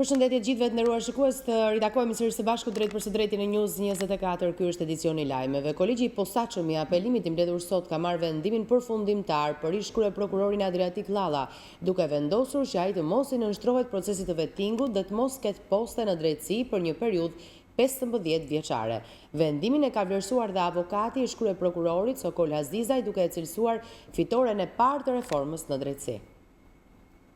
Përshëndetje gjithëve të nderuar shikues, të ritakojmë sërish së bashku drejt për së drejti në News 24. Ky është edicioni Lajmeve. Kolegji i posaçëm i apelimit i mbledhur sot ka marrë vendimin përfundimtar për ish kryeprokurorin Adriatik Llalla, duke vendosur që ai të mos i nënshtrohet procesit të vettingut dhe të mos ketë poste në drejtësi për një periudhë 15 vjeçare. Vendimin e ka vlerësuar dhe avokati ish kryeprokurorit Sokol Hazizaj, duke e cilësuar fitoren e parë të reformës në drejtësi.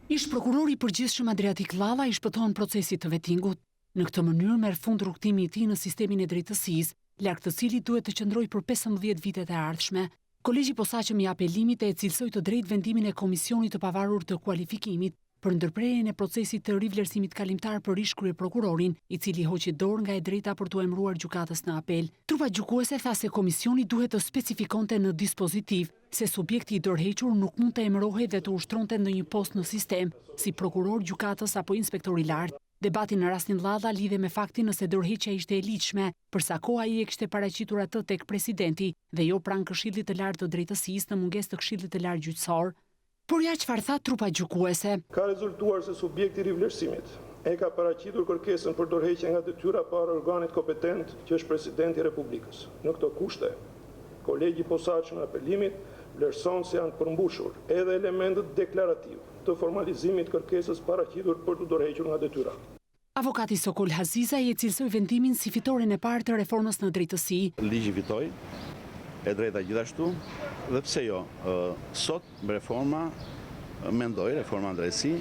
Ish prokurori i përgjithshëm Adriatik Llalla i shpëton procesit të vettingut. Në këtë mënyrë merr fund rrugtimi i tij në sistemin e drejtësisë, larg të cilit duhet të qëndrojë për 15 vitet e ardhshme. Kolegji i posaçëm i apelimit e cilësoi të drejtë vendimin e Komisionit të Pavarur të Kualifikimit për ndërprerjen e procesit të rivlerësimit kalimtar për ish kryeprokurorin, i cili hoqi dorë nga e drejta për t'u emëruar gjykatës në apel. Trupa gjykuese tha se komisioni duhet të specifikonte në dispozitiv se subjekti i dorëhequr nuk mund të emërohej dhe të ushtronte në një post në sistem, si prokuror gjykatës apo inspektor i lartë. Debati në rastin Llalla lidhe me faktin nëse dorëheqja ishte e ligjshme, përsa koha ai e kishte paraqitur atë tek presidenti dhe jo pranë Këshillit të Lartë të Drejtësisë në mungesë të Këshillit të Lartë gjyqësor. Por ja çfarë tha trupa gjykuese? Ka rezultuar se subjekti i rivlerësimit e ka paraqitur kërkesën për dorëheqje nga detyra para organit kompetent, që është Presidenti i Republikës. Në këto kushte, kolegji i posaçëm i apelimit vlerëson se janë përmbushur edhe elementët deklarativ të formalizimit kërkesës paraqitur për të dorëhequr nga detyra. Avokati Sokol Hazizaj e cilësoi vendimin si fitoren e parë të reformës në drejtësi. Ligji fitoi, e drejta gjithashtu, dhe pse jo, sot reforma në drejtësi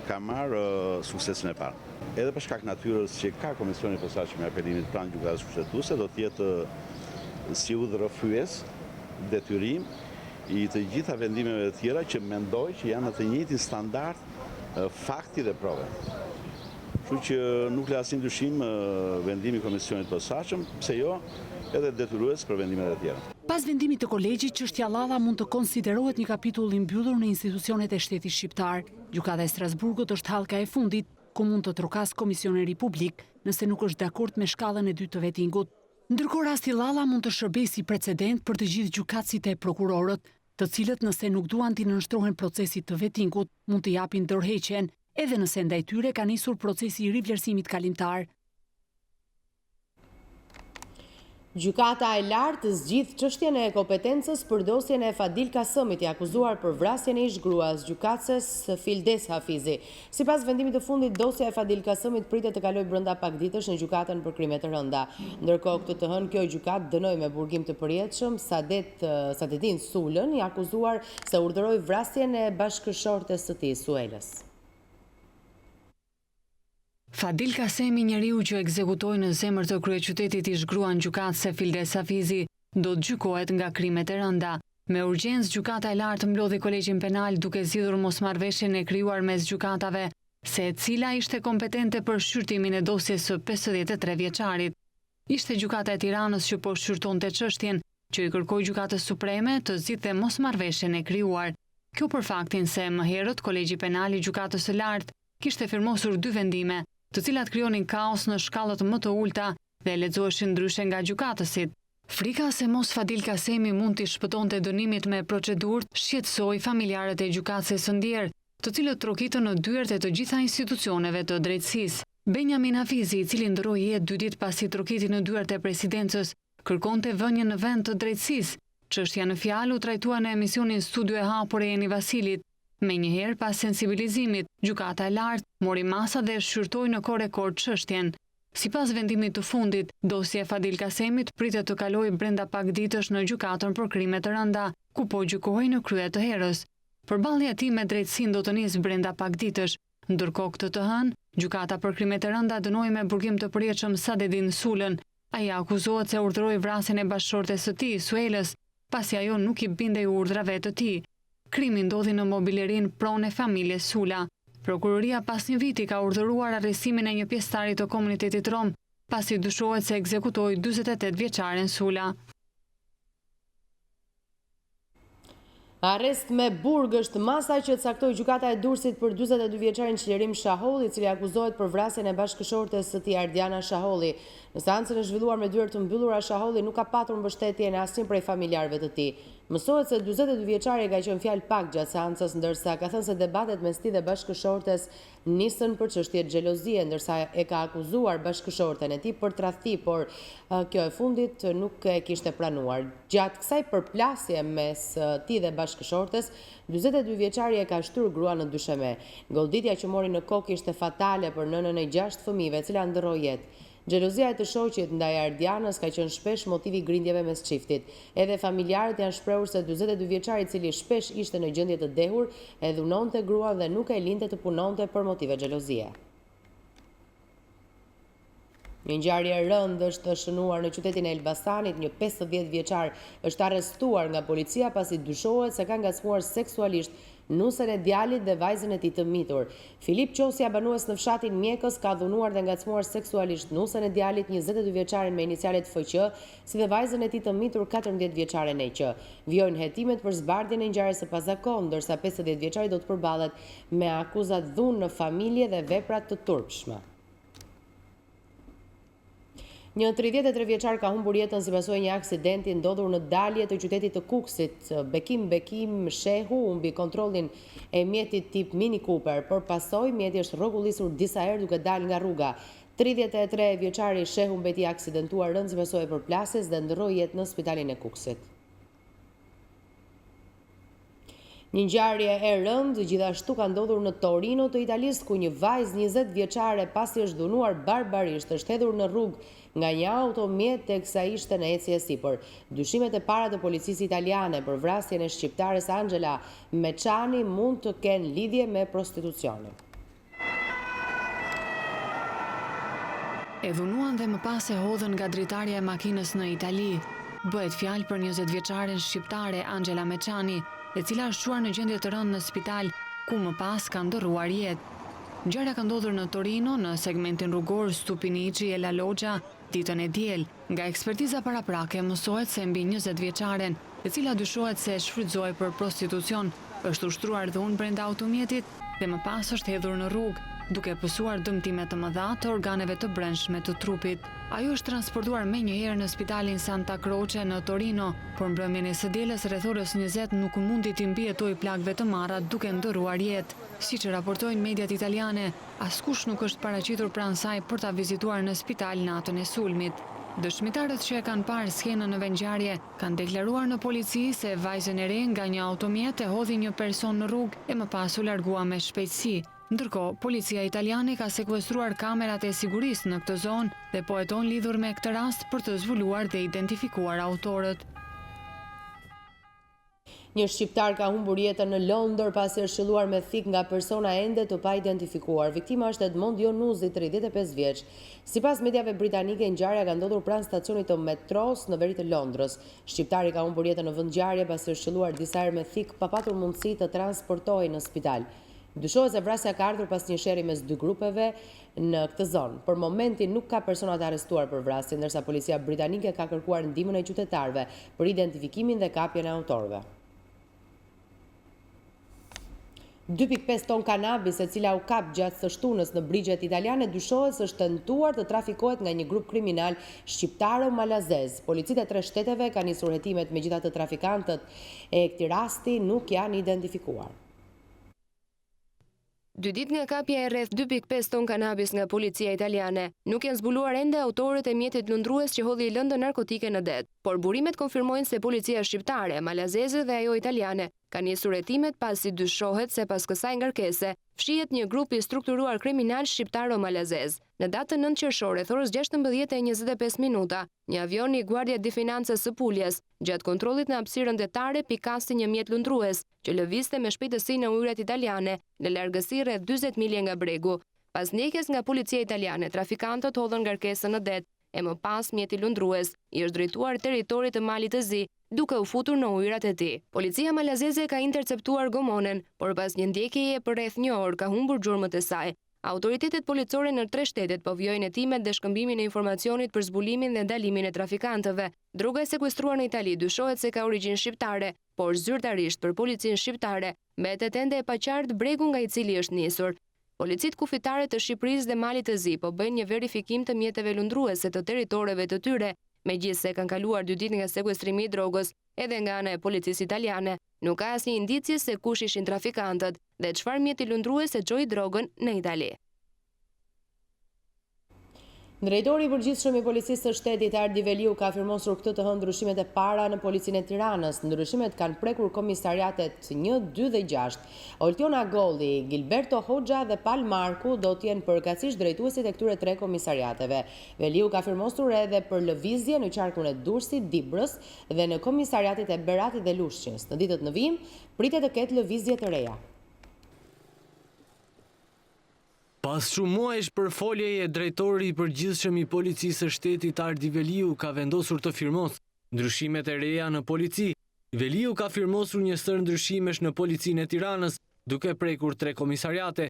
ka marrë suksesin e parë. Edhe për shkak natyrës që ka Komisioni i Posaçëm i apelimit pranë gjykatës kushtetuese, do të jetë si udhërrëfyes, detyrim i të gjitha vendimeve të tjera që mendoj që janë në të njëjtin standard fakti dhe prove. Kështu që nuk le asnjë dyshim vendimi i Komisionit të Posaçëm, pse jo, edhe detyrues për vendimet e tjera. Pas vendimit të kolegjit, çështja Llalla mund të konsiderohet një kapitull i mbyllur në institucionet e shtetit shqiptar. Gjykata e Strasburgut është hallka e fundit, ku mund të trokas komisioneri publik nëse nuk është dakord me shkallën e dytë të vettingut. Ndërkohë rasti Llalla mund të shërbejë si precedent për të gjithë gjykatësit e prokurorët, të cilët nëse nuk duan t'i nënshtrohen procesit të vettingut, mund të japin dorëheqjen, edhe nëse ndaj tyre ka nisur procesi i rivlerësimit kalimtar. Gjykata e lartë zgjidh çështjen e kompetencës për dosjen e Fadil Kasëmit, i akuzuar për vrasjen e ish gruas gjykatëses Fildes Hafizi. Sipas vendimit të fundit, dosja e Fadil Kasëmit pritet të kalojë brenda pak ditësh në gjykatën për krime të rënda. Ndërkohë këtë të hënë kjo gjykatë dënoi me burgim të përjetshëm Sadetin Sulën, i akuzuar se urdhëroi vrasjen e bashkëshortes së tij, Suelës. Fadil Kasemi, njeriu që ekzekutoi në zemër të kryeqytetit ish gruan gjykatëse Fildes Hafizi, do të gjykohet nga krimet e rënda. Me urgjencë, gjykata e lartë mblodhi kolegjin penal duke zgjidhur mosmarrveshjen e krijuar mes gjykatave, se e cila ishte kompetente për shqyrtimin e dosjes së 53 vjeçarit. Ishte gjykata e Tiranës që po shqyrtonte çështjen, që i kërkoi gjykatës supreme të zgjidhte mosmarrveshjen e krijuar. Kjo për faktin se më herët kolegji penal i gjykatës së lartë kishte firmosur 2 vendime, të cilat krijonin kaos në shkallët më të ulta dhe lexoheshin ndryshe nga gjykatësit. Frika se mos Fadil Kasemi mund t'i shpëtonte dënimit me procedurë shqetësoi familjarët e gjykatëses së ndjer, të cilët trokitën në dyert e të gjitha institucioneve të drejtësisë. Benjamin Hafizi, i cili ndroi jetë 2 ditë pasi trokiti në dyert e presidencës, kërkonte vënien në vend të drejtësisë. Çështja në fjalë u trajtua në emisionin Studio e hapur e Eni Vasilit. Me njëherë pas sensibilizimit, gjykata e lartë mori masa dhe shqyrtoi në kohë rekord çështjen. Sipas vendimit të fundit, dosja e Fadil Kasemit pritet të kalojë brenda pak ditësh në gjykatën për krime të rënda, ku po gjykohej në krye të herës. Përballja e tij me drejtësinë do të nisë brenda pak ditësh. Ndërkohë këtë të hënë, gjykata për krime të rënda dënoi me burgim të përjetshëm Sadetin Sulën. Ai akuzohet se urdhëroi vrasjen e bashkëshortes së tij, Suelës, pasi ajo nuk i bindej urdhrave të tij. Krimi ndodhi në mobilerin pronë e familjes Sula. Prokuroria pas një viti ka urdhëruar arrestimin e një pjesëtari të komunitetit rom, pasi dyshohet se ekzekutoi 48 vjeçaren Sula. Arrest me burg është masa që caktoi gjykata e Durrësit për 42 vjeçarin Çlirim Shaholli, i cili akuzohet për vrasjen e bashkëshortes së tij Ardiana Shaholli. Në seancën e zhvilluar me dyert të mbyllura, Shaholli nuk ka patur mbështetje në asnjë prej familjarëve të tij. Mësohet se 42 vjeçari ka qenë fjalë pak gjatë seancës, ndërsa ka thënë se debatet mes tij dhe bashkëshortes nisën për çështje xhelozie, ndërsa e ka akuzuar bashkëshorten e tij për tradhti, por kjo e fundit nuk e kishte pranuar. Gjatë kësaj përplasje mes tij dhe bashkëshortes, 42 vjeçari e ka shtyr gruan në dysheme. Golditja që mori në kokë ishte fatale për nënën e 6 fëmijëve, e cila ndërroi jetë. Xhelozia e të shoqit ndaj Ardianës ka qenë shpesh motivi i grindjeve mes çiftit. Edhe familjarët janë shprehur se 42 vjeçari, i cili shpesh ishte në gjendje të dehur, e dhunonte gruan dhe nuk e linte të punonte për motive xhelozie. Një ngjarje e rëndë është shënuar në qytetin e Elbasanit. Një 50 vjeçar është arrestuar nga policia pasi dyshohet se ka ngacmuar seksualisht nusën e djalit dhe vajzën e tij të mitur. Filip Qosja, banues në fshatin Mjekës, ka dhunuar dhe ngacmuar seksualisht nusën e djalit 22 vjeçaren me inicialet FQ, si dhe vajzën e tij të mitur 14 vjeçaren EQ. Vijojnë hetimet për zbardhjen e ngjarjes së pazakontë, ndërsa 50 vjeçari do të përballet me akuzat dhunë në familje dhe vepra të turpshme. Një 33 vjeçar ka humbur jetën si pasojë një aksidenti ndodhur në dalje të qytetit të Kukësit. Bekim Shehu humbi kontrollin e mjetit tip Mini Cooper, por pasojë mjeti është rrogullisur disa herë duke dalë nga rruga. 33 vjeçari Shehu mbeti aksidentuar rënd si pasojë e përplasjes dhe ndroi jetë në spitalin e Kukësit. Një ngjarje e rëndë gjithashtu ka ndodhur në Torino të Italisë, ku një vajzë 20 vjeçare pasi është dhunuar barbarisht është hedhur në rrugë nga një automjet teksa ishte në ecje sipër. Dyshimet e para të policisë italiane për vrasjen e shqiptares Angela Meçani mund të kenë lidhje me prostitucionin. E dhunuan dhe më pas e hodhën nga dritarja e makinës në Itali. Bëhet fjalë për 20 vjeçaren shqiptare Angela Meçani, e cila është çuar në gjendje të rëndë në spital, ku më pas ka ndërruar jetë. Ngjarja ka ndodhur në Torino, në segmentin rrugor Stupinici e La Loggia, ditën e diel. Nga ekspertiza paraprake mësohet se mbi 20 vjeçaren, e cila dyshohet se shfrytëzoi për prostitucion, është ushtruar dhunë brenda automjetit dhe më pas është hedhur në rrugë, duke pësuar dëmtime të mëdha të organeve të brendshme të trupit. Ajo është transportuar menjëherë në spitalin Santa Croce në Torino, por mbrëmjen e së dielës rreth orës 20 nuk mundi të mbijetoj plagëve të marra duke ndërruar jetë. Siç raportojnë mediat italiane, askush nuk është paraqitur pranë saj për ta vizituar në spital natën e sulmit. Dëshmitarët që e kanë parë skenën në vendngjarje kanë deklaruar në polici se vajzën e re nga një automjet e hodhi një person në rrugë e më pas u largua me shpejtësi. Ndërkohë, policia italiane ka sekuestruar kamerat e sigurisë në këtë zonë dhe po heton lidhur me këtë rast për të zbuluar dhe identifikuar autorët. Një shqiptar ka humbur jetën në Londër pasi është shëlluar me thik nga persona ende të pa identifikuar. Viktima është Edmond Jonuzi, 35 vjeç. Sipas mediave britanike, ngjarja ka ndodhur pranë stacionit të metros në veri të Londrës. Shqiptari ka humbur jetën në vend ngjarje pasi është shëlluar disa herë me thik pa patur mundësi të transportohej në spital. Dyshohet se vrasja ka ardhur pas një sherrri mes dy grupeve në këtë zonë. Për momentin nuk ka persona të arrestuar për vrasje, ndërsa policia britanike ka kërkuar ndihmën e qytetarëve për identifikimin dhe kapjen e autorëve. 2.5 ton kanabis, e cila u kap gjatë së shtunës në brigjet italiane, dyshohet se është tentuar të trafikohet nga një grup kriminal shqiptaro-malazez. Policitë e 3 shteteve kanë nisur hetimet, megjithatë trafikantët e këtij rasti nuk janë identifikuar. 2 ditë nga kapja e rreth 2.5 ton kanabis nga policia italiane, nuk janë zbuluar ende autorët e mjetit lundrues që hodhi lëndë narkotike në det, por burimet konfirmojnë se policia shqiptare, malazeze dhe ajo italiane ka nisur hetimet pasi dyshohet se pas kësaj ngarkese fshihet një grup i strukturuar kriminal shqiptaro-malazez. Në datën 9 qershor, rreth orës 16:25, një avion i Guardia di Finanzas së Puljes, gjatë kontrollit në hapësirën detare, pikasti një mjet lundrues që lëvizte me shpejtësi në ujërat italiane në largësi rreth 40 milje nga bregu. Pas ndjekjes nga policia italiane, trafikantët hodhën ngarkesën në det, e më pas mjeti lundrues i është drejtuar teritorit të Malit të Zi, duke u futur në ujërat e tij. Policia malazeze ka interceptuar gomonen, por pas një ndjekjeje për rreth një orë ka humbur gjurmët e saj. Autoritetet policore në 3 shtetet po vijojnë hetimet dhe shkëmbimin e informacionit për zbulimin dhe ndalimin e trafikantëve. Droga e sekuestruar në Itali dyshohet se ka origjinë shqiptare, por zyrtarisht për policinë shqiptare mbetet ende e paqartë bregu nga i cili është nisur. Policitë kufitare të Shqipërisë dhe Malit të Zi po bëjnë një verifikim të mjeteve lundruese të territoreve të tyre, Megjithse kanë kaluar 2 ditë nga sekuestrimi i drogës, edhe nga ana e policisë italiane, nuk ka asnjë indicie se kush ishin trafikantët dhe çfarë mjeti lundrues e çoi drogën në Itali. Drejtori i përgjithshëm i policisë së shtetit Ardi Veliu ka afirmosur këtë të hënë ndryshimet e para në policinë e Tiranës. Ndryshimet kanë prekur komisariatet 1, 2 dhe 6. Oltiona Golli, Gilberto Hoxha dhe Pal Marku do t'jenë përkatësisht drejtuesit e këtyre 3 komisariateve. Veliu ka afirmosur edhe për lëvizje në qarkun e Durrësit, Dibrës dhe në komisariatet e Beratit dhe Lushnjës. Në ditët në vijim pritet të ketë lëvizje të reja. Pas shumë muajsh për foljeje, drejtori i përgjithshëm i policisë së shtetit Ardi Veliu ka vendosur të firmos ndryshimet e reja në polici. Veliu ka firmosur një sër ndryshimesh në policinë e Tiranës, duke prekur 3 komisariate.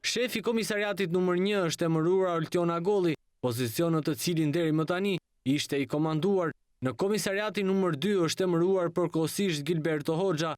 Shefi komisariatit numër 1 është emëruar Oltiona Golli, pozicionet të cilin deri më tani ishte i komanduar. Në komisariatin numër 2 është emëruar përkohësisht Gilberto Hoxha.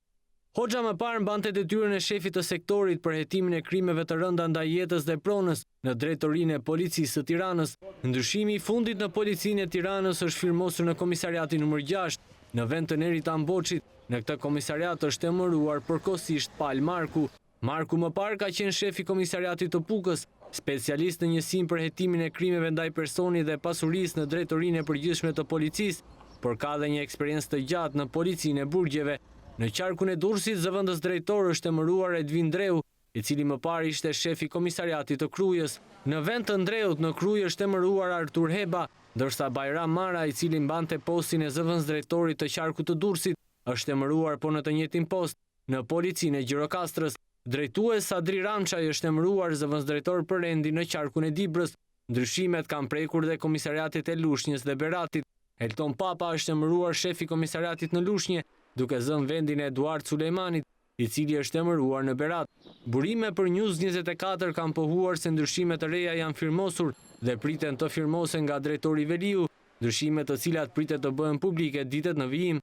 Hoxha më parë mbante detyrën e shefit të sektorit për hetimin e krimeve të rënda ndaj jetës dhe pronës në drejtorinë e policisë së Tiranës. Ndryshimi i fundit në policinë e Tiranës është firmosur në komisariatin numër 6, në vend të Nerit Amboçit. Në këtë komisariat është emëruar përkohësisht Pal Marku. Marku më parë ka qenë shefi komisariatit të Pukës, specialist në njësinë për hetimin e krimeve ndaj personit dhe pasurisë në drejtorinë e përgjithshme të policisë, por ka dhe një eksperiencë të gjatë në policinë e burgjeve. Në qarkun e Durrësit, zëvendës drejtor është emëruar Edvin Dreu, i cili më parë ishte shefi komisariatit të Krujës. Në vend të Ndreut në Krujë është emëruar Artur Heba, ndërsa Bajram Mara, i cili mbante postin e zëvendës drejtorit të qarkut të Durrësit, është emëruar po në të njëjtin post në policinë e Gjirokastrës. Drejtues Sadri Ramçaj është emëruar zëvendës drejtor përrendi në qarkun e Dibrës. Ndryshimet kanë prekur dhe komisariatit e Lushnjës dhe Beratit. Elton Papa është emëruar shefi komisariatit në Lushnjë, duke zënë vendin e Eduard Sulejmanit, i cili është emëruar në Berat. Burime për News24 kanë pohuar se ndryshimet të reja janë firmosur dhe priten të firmosen nga drejtori Veliu, ndryshimet të cilat pritet të bëhen publike ditët në vijim.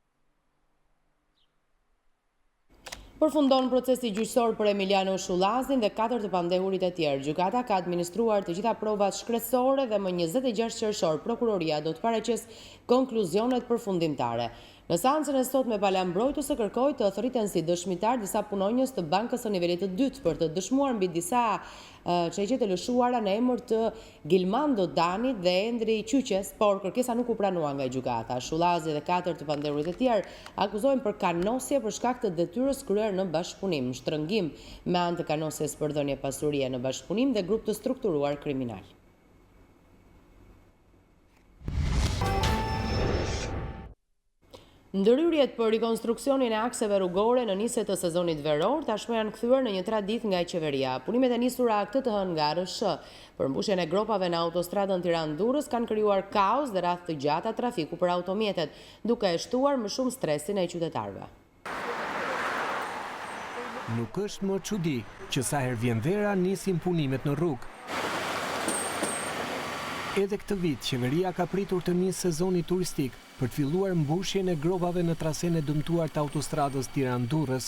Përfundon procesi gjyqësor për Emiliano Shullazin dhe 4 të pandehurit e tjerë. Gjykata ka administruar të gjitha provat shkresore dhe më 26 qershor prokuroria do të paraqes konkluzionet përfundimtare. Në seancën e sotme pala mbrojtuese kërkoi të thëriten si dëshmitar disa punonjës të bankës së nivelit të dytë për të dëshmuar mbi disa çështje të lëshuara në emër të Gilmando Danit dhe Endri Qyqes, por kërkesa nuk u pranua nga gjykata. Shullazi dhe 4 të pandehurit e tjerë akuzohen për kanosje për shkak të detyrës kryer në bashkëpunim, shtrëngim me anë të kanosjes për dhënie pasurie në bashkëpunim dhe grup të strukturuar kriminal. Ndërhyrjet për rikonstruksionin e akseve rrugore në nisje të sezonit veror tashmë janë kthyer në një traditë nga qeveria. Punimet e nisura këtë të hënë nga RSH për mbushjen e gropave në autostradën Tiranë-Durrës kanë krijuar kaos dhe radhë të gjata trafiku për automjetet, duke e shtuar më shumë stresin e qytetarëve. Nuk është më çudi që sa herë vjen vera nisin punimet në rrugë. Edhe këtë vit, qeveria ka pritur të nisë sezoni turistik për të filluar mbushjen e gropave në trasenë e dëmtuar të autostradës Tiranë-Durrës.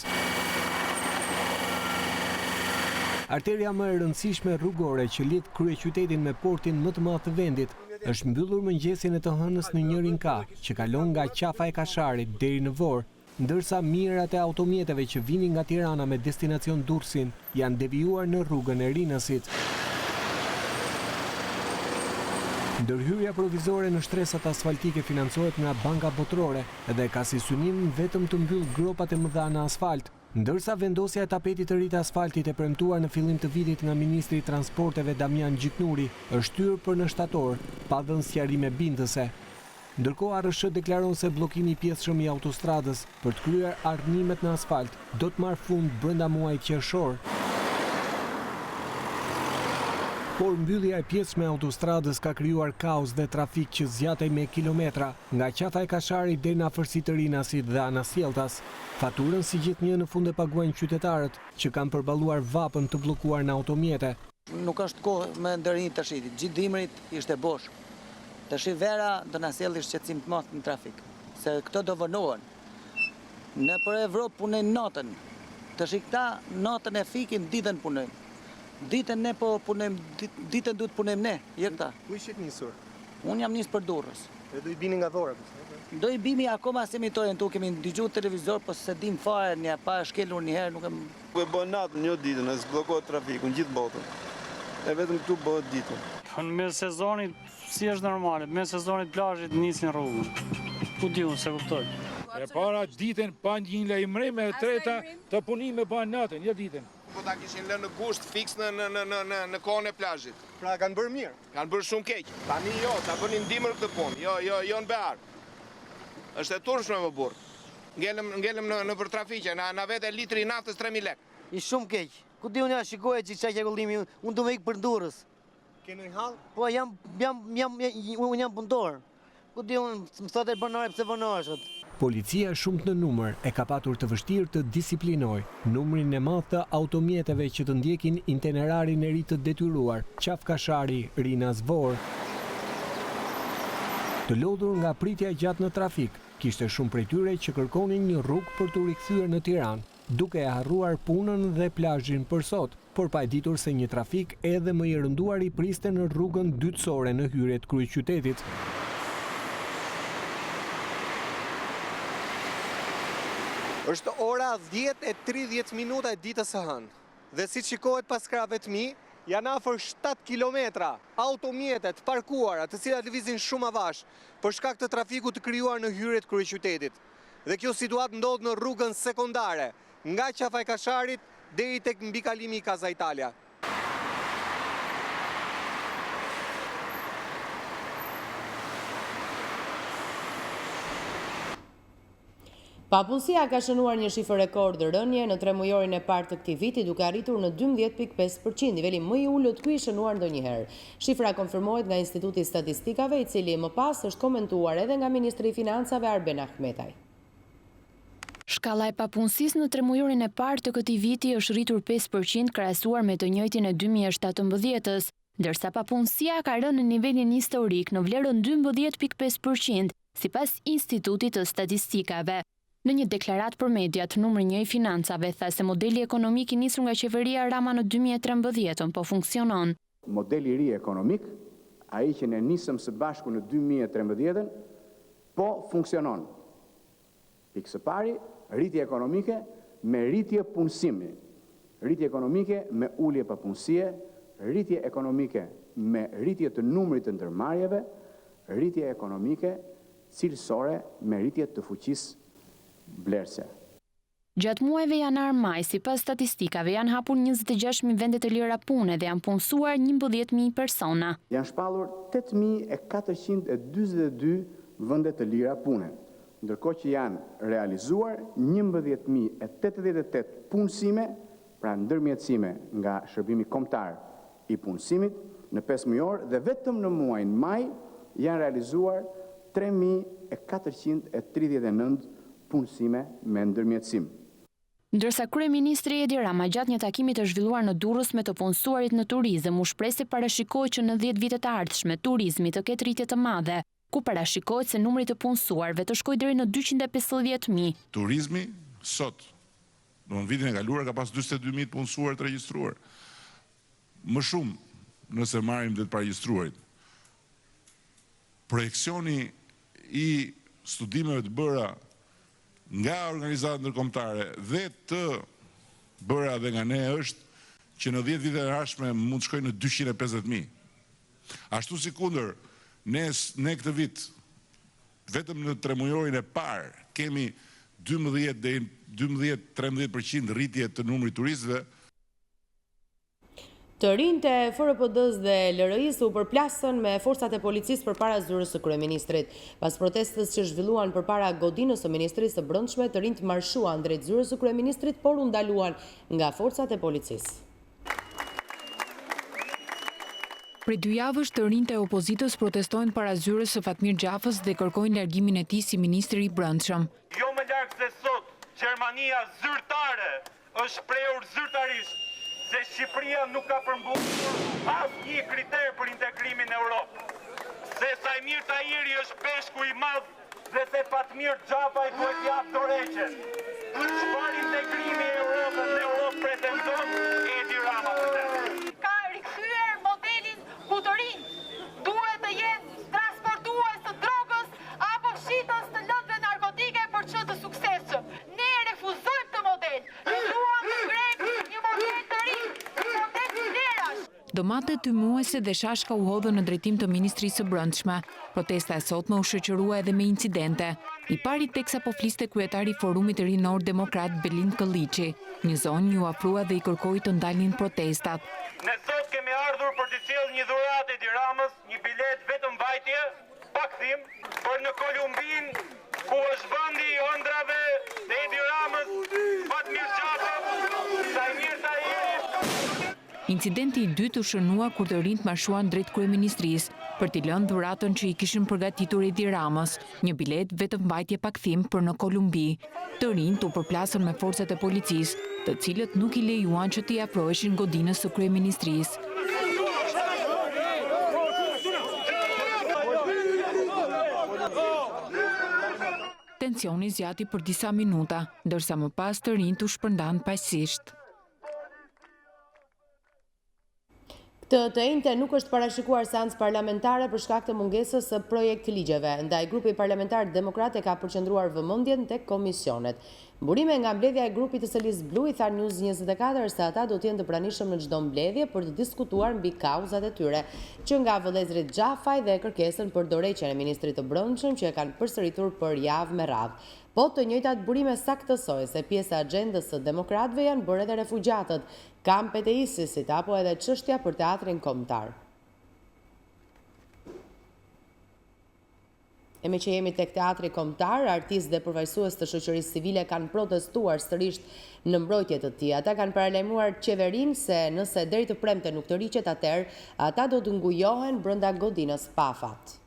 Arteria më e rëndësishme rrugore që lidh kryeqytetin me portin më të madh të vendit është mbyllur mëngjesin e të hënës në njërin ka, që kalon nga qafa e Kasharit deri në Vorë, ndërsa mijërat e automjeteve që vinin nga Tirana me destinacion Durrësin janë devijuar në rrugën e Rinësit. Ndërhyrja provizore në shtresat asfaltike financohet nga Banka Botërore dhe ka si synim vetëm të mbyll gropat e mëdha në asfalt, ndërsa vendosja e tapetit të ri të asfaltit e premtuar në fillim të vitit nga Ministri i Transporteve Damian Gjiknuri është hyrë për në shtator, pa dhënë sqarime bindëse. Ndërkohë RSH deklaron se bllokimi i pjesëshëm i autostradës për të kryer arnimet në asfalt do të marrë fund brenda muajit qershor. Por mbyllja e pjesëshme e autostradës ka krijuar kaos dhe trafik që zgjatej me kilometra, nga qafa e Kasharit deri në afërsitë të Rinasit dhe Anasjeltas. Faturën si gjithnjë në fund e paguajnë qytetarët që kanë përballuar vapën të bllokuar në automjete. Nuk është kohë me ndërhyrje tash, gjithë dimrit ishte bosh. Tash vera do na sjellë shqetësim të madh në trafik, se këto do vonohen. Në për Evropë punojnë natën. Tash këta natën e fikin, ditën punojnë. Ditën ne po punojmë, ditën duhet punojmë ne, jo këta. Ku ishit nisur? Unë jam nisur për Durrës. E do i bini nga dhora. Do i bimi akoma se mitorin tu, kemi dëgjuar televizor, po se dim fare, një pa shkelur një herë, nuk e... Po e bën natën, një ditën, e zblokohet trafiku në gjithë botën. E vetëm këtu bëhet ditën. Në mes sezonit, si është normale, mes sezonit plazhit nisin rrugën. Ku diun se kuptoj. E para ditën pa një lajmërim, e treta të punime pa natën, një ditën. Po ta kishin lënë në gusht fiks në kohën e plazhit. Pra kanë bërë mirë. Kanë bërë shumë keq. Tani jo, ta bënin dimër këtë punë. Jo në behar. Është e turshme më burr. Ngelëm në për trafiqe, na vete litri i naftës 3000 lekë. I shumë keq. Ku diun ja shikoj çka qarkullimi, unë do me ik për Durrës. Keni hall? Po unë jam punëtor. Ku diun, më thotë banore pse vonohesh. Policia shumë në numër e ka patur të vështirë të disiplinoj numrin e madh të automjeteve që të ndjekin itinerarin e ri të detyruar, qafkashari Rinas Vor. Të lodhur nga pritja gjatë në trafik, kishte shumë prej tyre që kërkonin një rrugë për të rikthyer në Tiranë, duke e harruar punën dhe plazhin për sot, por pa e ditur se një trafik edhe më i rënduar i priste në rrugën dytësore në hyrje të kryeqytetit. Është ora 10:30 e ditës së hënë. Dhe si shikohet pas krave të mi, janë afër 7 kilometra automjete të parkuara, të cilat lëvizin shumë avash për shkak të trafikut të krijuar në hyrjet kryeqytetit. Dhe kjo situatë ndodh në rrugën sekondare, nga Qafajkasharit deri tek mbikalimi i Kaza Italia. Papunësia ka shënuar një shifër rekord rënje në 3 mujorin e parë të këtij viti, duke arritur në 12.5%, niveli më i ulët ku i shënuar ndonjëherë. Shifra konfirmohet nga Instituti i Statistikave, i cili më pas është komentuar edhe nga Ministri i Financave Arben Ahmetaj. Shkalla e papunësisë në 3 mujorin e parë të këtij viti është rritur 5% krahasuar me të njëjtin e 2017-s, ndërsa papunësia ka rënë në nivelin historik në vlerën 12.5%, sipas Institutit të Statistikave. Në një deklarat për mediat, numri 1 i financave tha se modeli ekonomik i nisur nga qeveria Rama në 2013 po funksionon. Modeli i ri ekonomik, ai që ne nisëm së bashku në 2013, po funksionon. Pikë së pari, rritje ekonomike me rritje punësimi, rritje ekonomike me ulje papunësie, rritje ekonomike me rritje të numrit të ndërmarrjeve, rritje ekonomike cilësore me rritje të fuqisë vlerëse. Gjatë muajve janar-maj, sipas statistikave, janë hapur 26.000 vende të lira pune dhe janë punësuar 11.000 persona. Janë shpallur 8.442 vende të lira pune, ndërkohë që janë realizuar 11.088 punësime, pra ndërmjetësime nga shërbimi kombëtar i punësimit në 5 mujor dhe vetëm në muajin maj janë realizuar 3.439 punësime me ndërmjetësim. Ndërsa kryeministri Edi Rama gjatë një takimi të zhvilluar në Durrës me të punësuarit në turizëm u shpreh se parashikohet që në 10 vitet e ardhshme turizmi të ketë rritje të madhe, ku parashikohet se numri të punësuarve të shkojë deri në 250.000. Turizmi sot, në vitin e kaluar ka pas 42.000 punësuar të regjistruar. Më shumë nëse marrim dhe të paregjistruarit. Projekcioni i studimeve të bëra nga organizatat ndërkombëtare dhe të bëra dhe nga ne është që në 10 vite e ardhshme mund të shkojë në 250.000. Ashtu si kundër, ne këtë vit vetëm në 3 mujorin e parë kemi 12-13% rritje të numrit turistëve. Të rinjtë e FRPD-s dhe LRI-s u përplasën me forcat e policisë përpara zyrës së kryeministrit. Pas protestës që zhvilluan përpara godinës së Ministrisë së Brendshme, të rinjtë marshuan drejt zyrës së kryeministrit, por u ndaluan nga forcat e policisë. Prej 2 javësh të rinjtë e opozitës protestojnë para zyrës së Fatmir Gjafës dhe kërkojnë largimin e tij si ministri i Brendshëm. Jo më larg se sot, Gjermania zyrtare është prehur zyrtarisht se Shqipëria nuk ka përmbushur asnjë kriter për integrimin në Europë. Se Sajmir Tahiri është peshku i madh dhe se Fatmir Gjafaj duhet jap dorëheqjen. Çfarë integrimi në Europë pretendon Edi Rama për ka rikthyer modelin ku të rinj duhet të jenë transportues të drogës Domatet tymuese dhe shashka u hodhën në drejtim të Ministrisë së Brendshme. Protesta e sotme u shoqërua edhe me incidente. I pari teksa po fliste kryetari i Forumit Rinor Demokrat Belind Kolliçi. Një zonë ju afrua dhe i kërkoi të ndalnin protestat. Ne sot kemi ardhur për të sjellë një dhuratë Edi Ramës, një bilet vetëm vajtje, pa kthim, për në Kolumbin, ku është vendi i ëndrave dhe Edi Ramës, fatmirëgjatëm, sa i mirë sa i jeri. Incidenti i dytë u shënua kur të rinjt marshuan drejt kryeministrisë për t'i lënë dhuratën që i kishin përgatitur Edi Ramës, një bilet vetëm mbajtje pa kthim për në Kolumbi. Të rinjt u përplasën me forcat e policisë, të cilët nuk i lejuan që t'i afroheshin godinës së kryeministrisë. Tensioni zgjati për disa minuta, ndërsa më pas të rinjt u shpërndan paqësisht. Të njëjtë nuk është parashikuar seancë parlamentare për shkak të mungesës së projekt ligjeve, ndaj grupi parlamentar demokrat e ka përqendruar vëmendjen tek komisionet. Burime nga mbledhja e grupit të Selis Blu i tha News24 se ata do të jenë të pranishëm në çdo mbledhje për të diskutuar mbi kauzat e tyre, që nga vëllezërit Xhafaj dhe kërkesën për dorëheqjen e ministrit të Brendshëm që e kanë përsëritur për javë me radhë. Po të njëjtat burime saktësoj se pjesa e agjendës së demokratëve janë bërë edhe refugjatët, kampet e ISIS-it apo edhe çështja për teatrin kombëtar. E me që jemi tek teatri kombëtar, artistë dhe përfaqësues të shoqërisë civile kanë protestuar sërish në mbrojtje të tij. Ata kanë paralajmëruar qeverinë se nëse deri të premte nuk të riqet atëherë, ata do të ngujohen brenda godinës pa afat.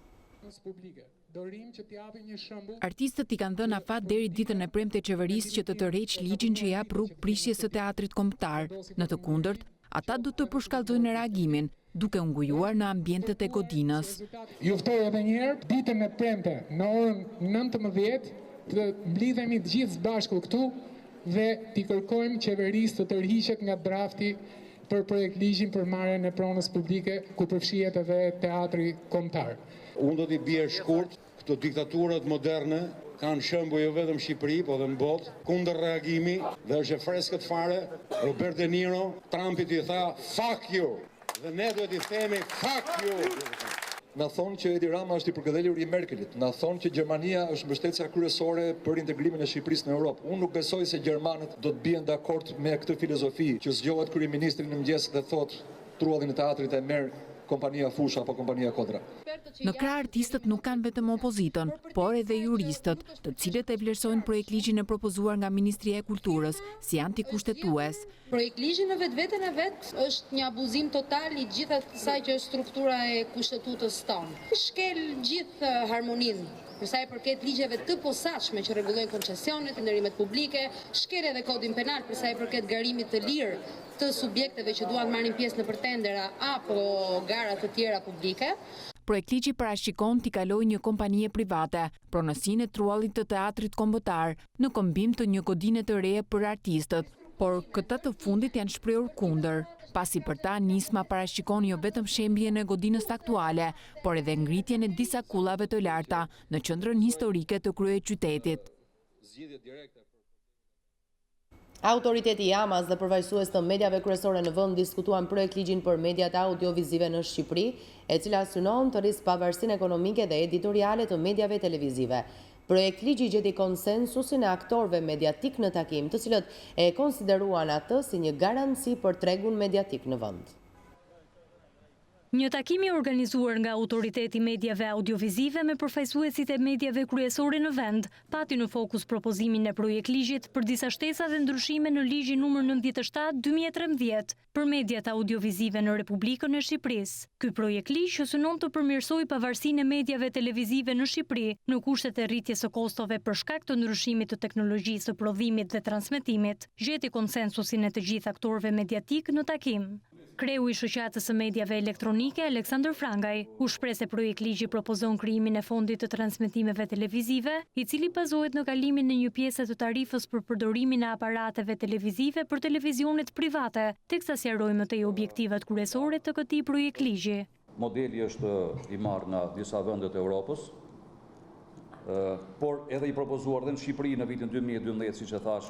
Artistët i kanë dhënë afat deri ditën e premte qeverisë që të tërheqë ligjin që jap rrugë prishjes së teatrit kombëtar. Në të kundërt, ata do të përshkallëzojnë reagimin, duke u ngujuar në ambientet e godinës. Ju ftoj edhe një herë, ditën e premte në orën 19 të mblidhemi të gjithë së bashku këtu dhe t'i kërkojmë qeverisë të tërhiqet nga drafti për projekt ligjin për marrjen e pronës publike ku përfshihet edhe teatri kombëtar. Unë do t'i bie shkurt, këto diktaturat moderne kanë shembull jo vetëm në Shqipëri, po edhe në botë, kundër reagimi dhe është e freskët fare. Robert De Niro, Trumpit i tha fuck you, dhe ne duhet i themi fuck you. Na thonë që Edi Rama është i përgëdhelur i Merkelit, na thonë që Gjermania është mbështetësia kryesore për integrimin e Shqipërisë në Europë. Unë nuk besoj se gjermanët do të bien dakord me këtë filozofi që zgjohet kryeministri në mëngjes dhe thotë truallin e teatrit e merr kompania Fusha apo kompania Kodra. Në krah artistët nuk kanë vetëm opozitën, por edhe juristët, të cilët e vlerësojnë projekt ligjin e propozuar nga Ministria e Kulturës si antikushtetues. Projekt ligji në vetveten e vet është një abuzim total i gjithë asaj që është struktura e kushtetutës tonë. Shkel gjithë harmoninë. Për sa i përket ligjeve të posaçme që rregullojnë koncesionet, ndërimet publike, shkel edhe kodin penal për sa i përket garimit të lirë të subjekteve që duan marrin pjesë në tendera apo gara të tjera publike. Projektligji parashikon t'i kalojë një kompanie private, pronësinë e truallit të teatrit kombëtar, në kombim të një godine të re për artistët, por këta të fundit janë shprehur kundër. Pasi për ta nisma parashikon jo vetëm shembjen e godinës aktuale, por edhe ngritjen e disa kullave të larta në qendrën historike të kryeqytetit. Autoriteti i Amas dhe përfaqësues të mediave kryesore në vend diskutuan projekt ligjin për mediat audiovizive në Shqipëri, e cila synon të rrisë pavarësinë ekonomike dhe editoriale të mediave televizive. Projekt ligji gjeti konsensusin e aktorëve mediatik në takim, të cilët e konsideruan atë si një garanci për tregun mediatik në vend. Një takim i organizuar nga Autoriteti Mediave Audiovizive me përfaqësuesit e mediave kryesore në vend, pati në fokus propozimin e projekt ligjit për disa shtesa dhe ndryshime në ligjin numër 97/2013 për mediat audiovizive në Republikën e Shqipërisë. Ky projekt ligj që synon të përmirësojë pavarësinë e mediave televizive në Shqipëri në kushtet e rritjes së kostove për shkak të ndryshimit të teknologjisë së prodhimit dhe transmetimit, gjeti konsensusin e të gjithë aktorëve mediatik në takim. Kreu i shoqatës së mediave elektronike, Aleksandër Frangaj, u shpreh se projekt ligji propozon krijimin e fondit të transmetimeve televizive, i cili bazohet në kalimin në një pjesë të tarifës për përdorimin e aparateve televizive për televizionet private, teksa sqaroi më tej objektivat kryesore të këtij projekt ligji. Modeli është i marrë nga disa vende të Europës, por edhe i propozuar dhe në Shqipëri në vitin 2012, siç e thash,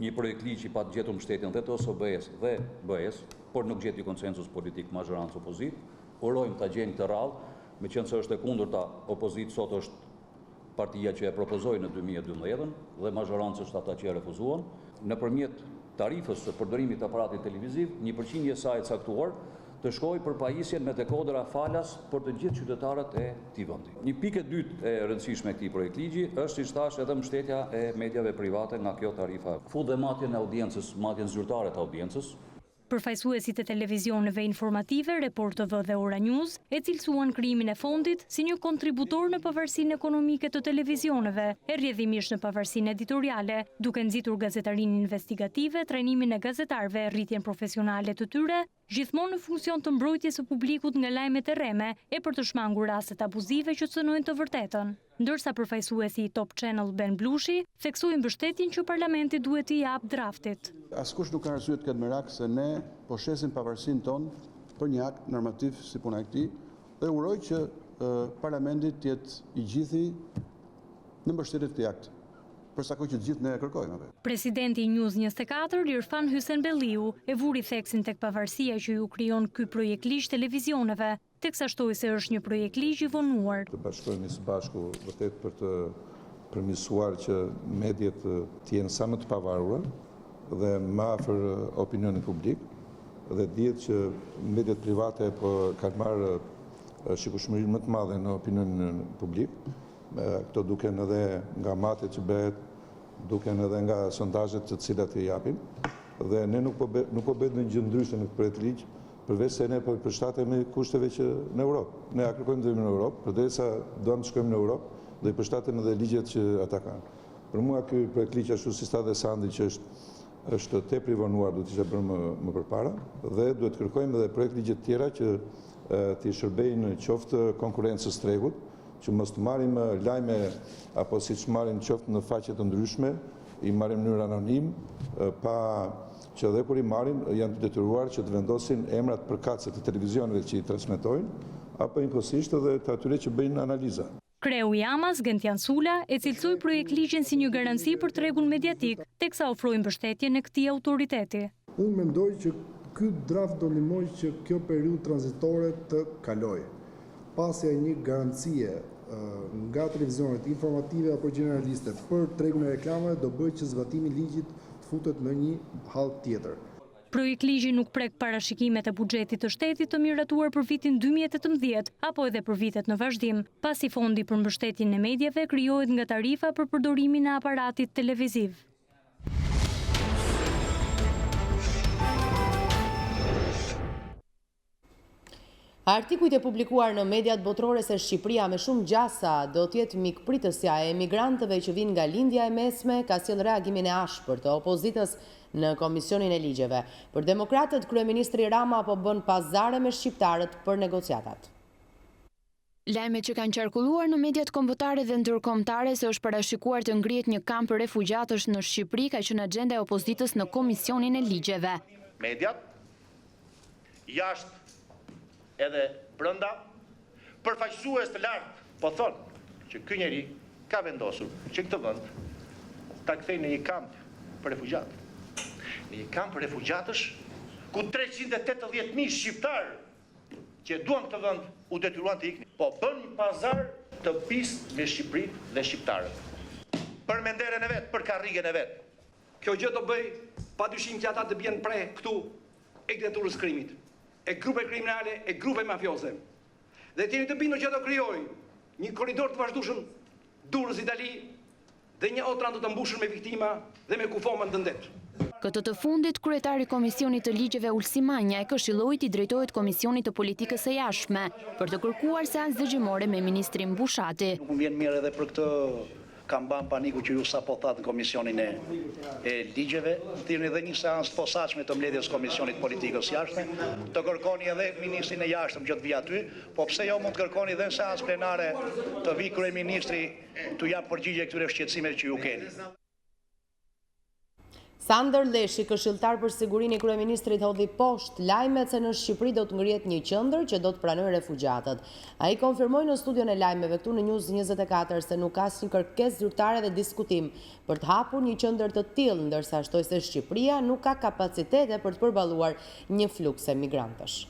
një projekt ligj i pat gjetur mbështetjen dhe të OSBE-s dhe BE-s, por nuk gjeti konsensus politik majorancë opozit. Urojmë ta gjejmë këtë radhë, meqense është e kundërta opozit sot është partia që e propozoi në 2012 dhe majorancë është ata që e refuzuan. Nëpërmjet tarifës së përdorimit të aparatit televiziv, një përqindje e saj e caktuar të shkojë për pajisjen me dekodera falas për të gjithë qytetarët e këtij vendi. Një pikë e dytë e rëndësishme e këtij projektligji është, siç thash, edhe mbështetja e mediave private nga kjo tarifa. Kthu dhe matjen e audiencës, matjen zyrtare të audiencës. Përfaqësuesit e televizioneve informative, Report TV dhe Ora News e cilësuan krijimin e fondit si një kontributor në pavarësinë ekonomike të televizioneve, e rrjedhimisht në pavarësinë editoriale, duke nxitur gazetarinë investigative, trajnimin e gazetarëve, rritjen profesionale të tyre, gjithmonë në funksion të mbrojtjes së publikut nga lajmet e rreme e për të shmangur rastet abuzive që cënojnë të vërtetën. Ndërsa përfaqësuesi i Top Channel Ben Blushi theksoi mbështetjen që parlamenti duhet t'i japë draftit. Askush nuk ka arsye të ketë merak se ne po shesim pavarësinë tonë për një akt normativ si puna e këtij dhe uroj që parlamenti të jetë i gjithi në mbështetje të këtij akti. Përsa kohë që të gjithë ne e kërkojmë. Presidenti i News24, Irfan Hysén Belliu, e vuri theksin tek pavarësia që ju krijon ky projekt ligj televizioneve, teksa shtoi se është një projekt ligj i vonuar. Të bashkohemi së bashku vërtet për të përmirësuar që mediat të jenë sa më të pavarura dhe më afër opinionit publik, dhe dihet që mediat private kanë marrë shikueshmërinë më të madhe në opinionin publik. Këto duken edhe nga matjet që bëhet, duken edhe nga sondazhet të cilat i japin, dhe ne nuk po bëhet në gjë ndryshe në këtë ligj, përveç se ne po përshtatemi kushteve që në Europë. Ne ja kërkojmë të jemi në Europë, përderisa duam të shkojmë në Europë, dhe i përshtatemi edhe ligjet që ata kanë. Për mua ky projekt ligj, ashtu si tha dhe Sandi, që është tepër i vonuar, duhet të isha bërë më përpara, dhe duhet kërkojmë edhe projekt ligje të tjera që të shërbejnë qoftë konkurrencës tregut, që mos të marrim lajme apo siç marrim qoftë në faqe të ndryshme, i marrim në mënyrë anonim, pa që edhe kur i marrin janë të detyruar që të vendosin emrat përkatëse të televizioneve që i transmetojnë, apo njëkohësisht edhe të atyre që bëjnë analiza. Kreu i Amas, Gentian Sula, e cilësoi projekt ligjin si një garanci për tregun mediatik, teksa ofroi mbështetje në këtij autoriteti. Unë mendoj që ky draft do ndihmojë që kjo periudhë tranzitore të kalojë. Pasja një garancie nga televizionet informative apo generaliste për tregun e reklamave do bëjë që zbatimi i ligjit të futet në një hall tjetër. Projekt ligji nuk prek parashikimet e buxhetit të shtetit të miratuar për vitin 2018 apo edhe për vitet në vazhdim, pasi fondi për mbështetjen e mediave krijohet nga tarifa për përdorimin e aparatit televiziv. Artikujt e publikuar në mediat botërore se Shqipëria me shumë gjasa do t'jetë mikpritësja e emigrantëve që vinë nga lindja e mesme ka sjellë reagimin e ashpër të opozitës në Komisionin e Ligjeve. Për demokratët, kryeministri Rama po bën pazare me shqiptarët për negociatat. Lajmet që kanë qarkulluar në mediat kombëtare dhe ndërkombëtare se është parashikuar të ngrihet një kamp për refugjatësh në Shqipëri ka qenë agenda e opozitës në Komisionin e Ligjeve. Mediat, jashtë edhe brenda, përfaqësues të lartë po thonë që ky njeri ka vendosur që këtë vend ta kthejë në një kamp për refugjatë. Në një kamp për refugjatësh ku 380.000 shqiptarë që duan këtë vend u detyruan të iknin, po bën një pazar të pisë me Shqipërinë dhe shqiptarët. Për menderen e vet, për karrigen e vet. Kjo gjë do bëj padyshim që ata të bjen pre këtu e diktaturës krimit, e grupe kriminale, e grupe mafioze. Dhe t'jeni të bindur që do krijojë një korridor të vazhdueshëm Durrës-Itali dhe një otran të mbushur me viktima dhe me kufomën të ndet. Këtë të fundit, kryetari Komisionit të Ligjeve Ulsi Manja e këshilloi t'i drejtohet Komisionit të Politikës së Jashtme për të kërkuar seancë dëgjimore me ministrin Bushati. Nuk më vjen mirë edhe për këtë kamban paniku që ju sapo thatë në Komisionin e Ligjeve, thirrni edhe një seancë të posaçme të mbledhjes Komisionit Politikës së Jashtme, të kërkoni edhe ministrin e jashtëm që të vijë aty, po pse jo mund të kërkoni edhe në seancë plenare të vijë kryeministri t'u jap përgjigje këtyre shqetësimeve që ju keni. Sander Leshi, këshilltar për sigurinë i kryeministrit, hodhi poshtë lajmet se në Shqipëri do të ngrihet një qendër që do të pranojë refugjatët. Ai konfirmoi në studion e lajmeve këtu në News24 se nuk ka asnjë kërkesë zyrtare dhe diskutim për të hapur një qendër të tillë, ndërsa shtoi se Shqipëria nuk ka kapacitete për të përballuar një fluks emigrantësh.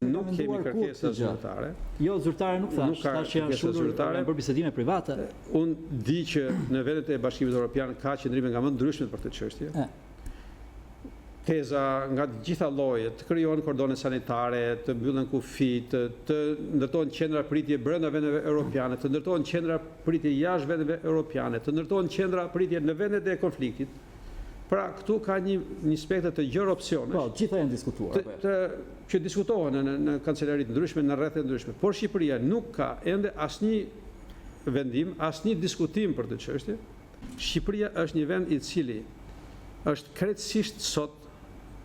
Nuk kemi kërkesa zyrtare. Jo, zyrtare nuk thash, thash që janë shulur për bisedime private. Unë di që në vendet e Bashkimit Evropian ka qëndrime nga më ndryshme për këtë çështje. Teza nga të gjitha llojet, të krijohen kordone sanitare, të mbyllen kufit, të ndërtohen qendra pritje brenda vendeve europiane, të ndërtohen qendra pritje jashtë vendeve europiane, të ndërtohen qendra pritje në vendet e konfliktit. Pra, këtu ka një spektra të gjërë opsionesh. Po, gjitha janë diskutuar. Që diskutohen në kancelarit ndryshme, në rrethe ndryshme. Por Shqipëria nuk ka ende asnjë vendim, asnjë diskutim për të çështje. Shqipëria është një vend i cili është krejtësisht sot,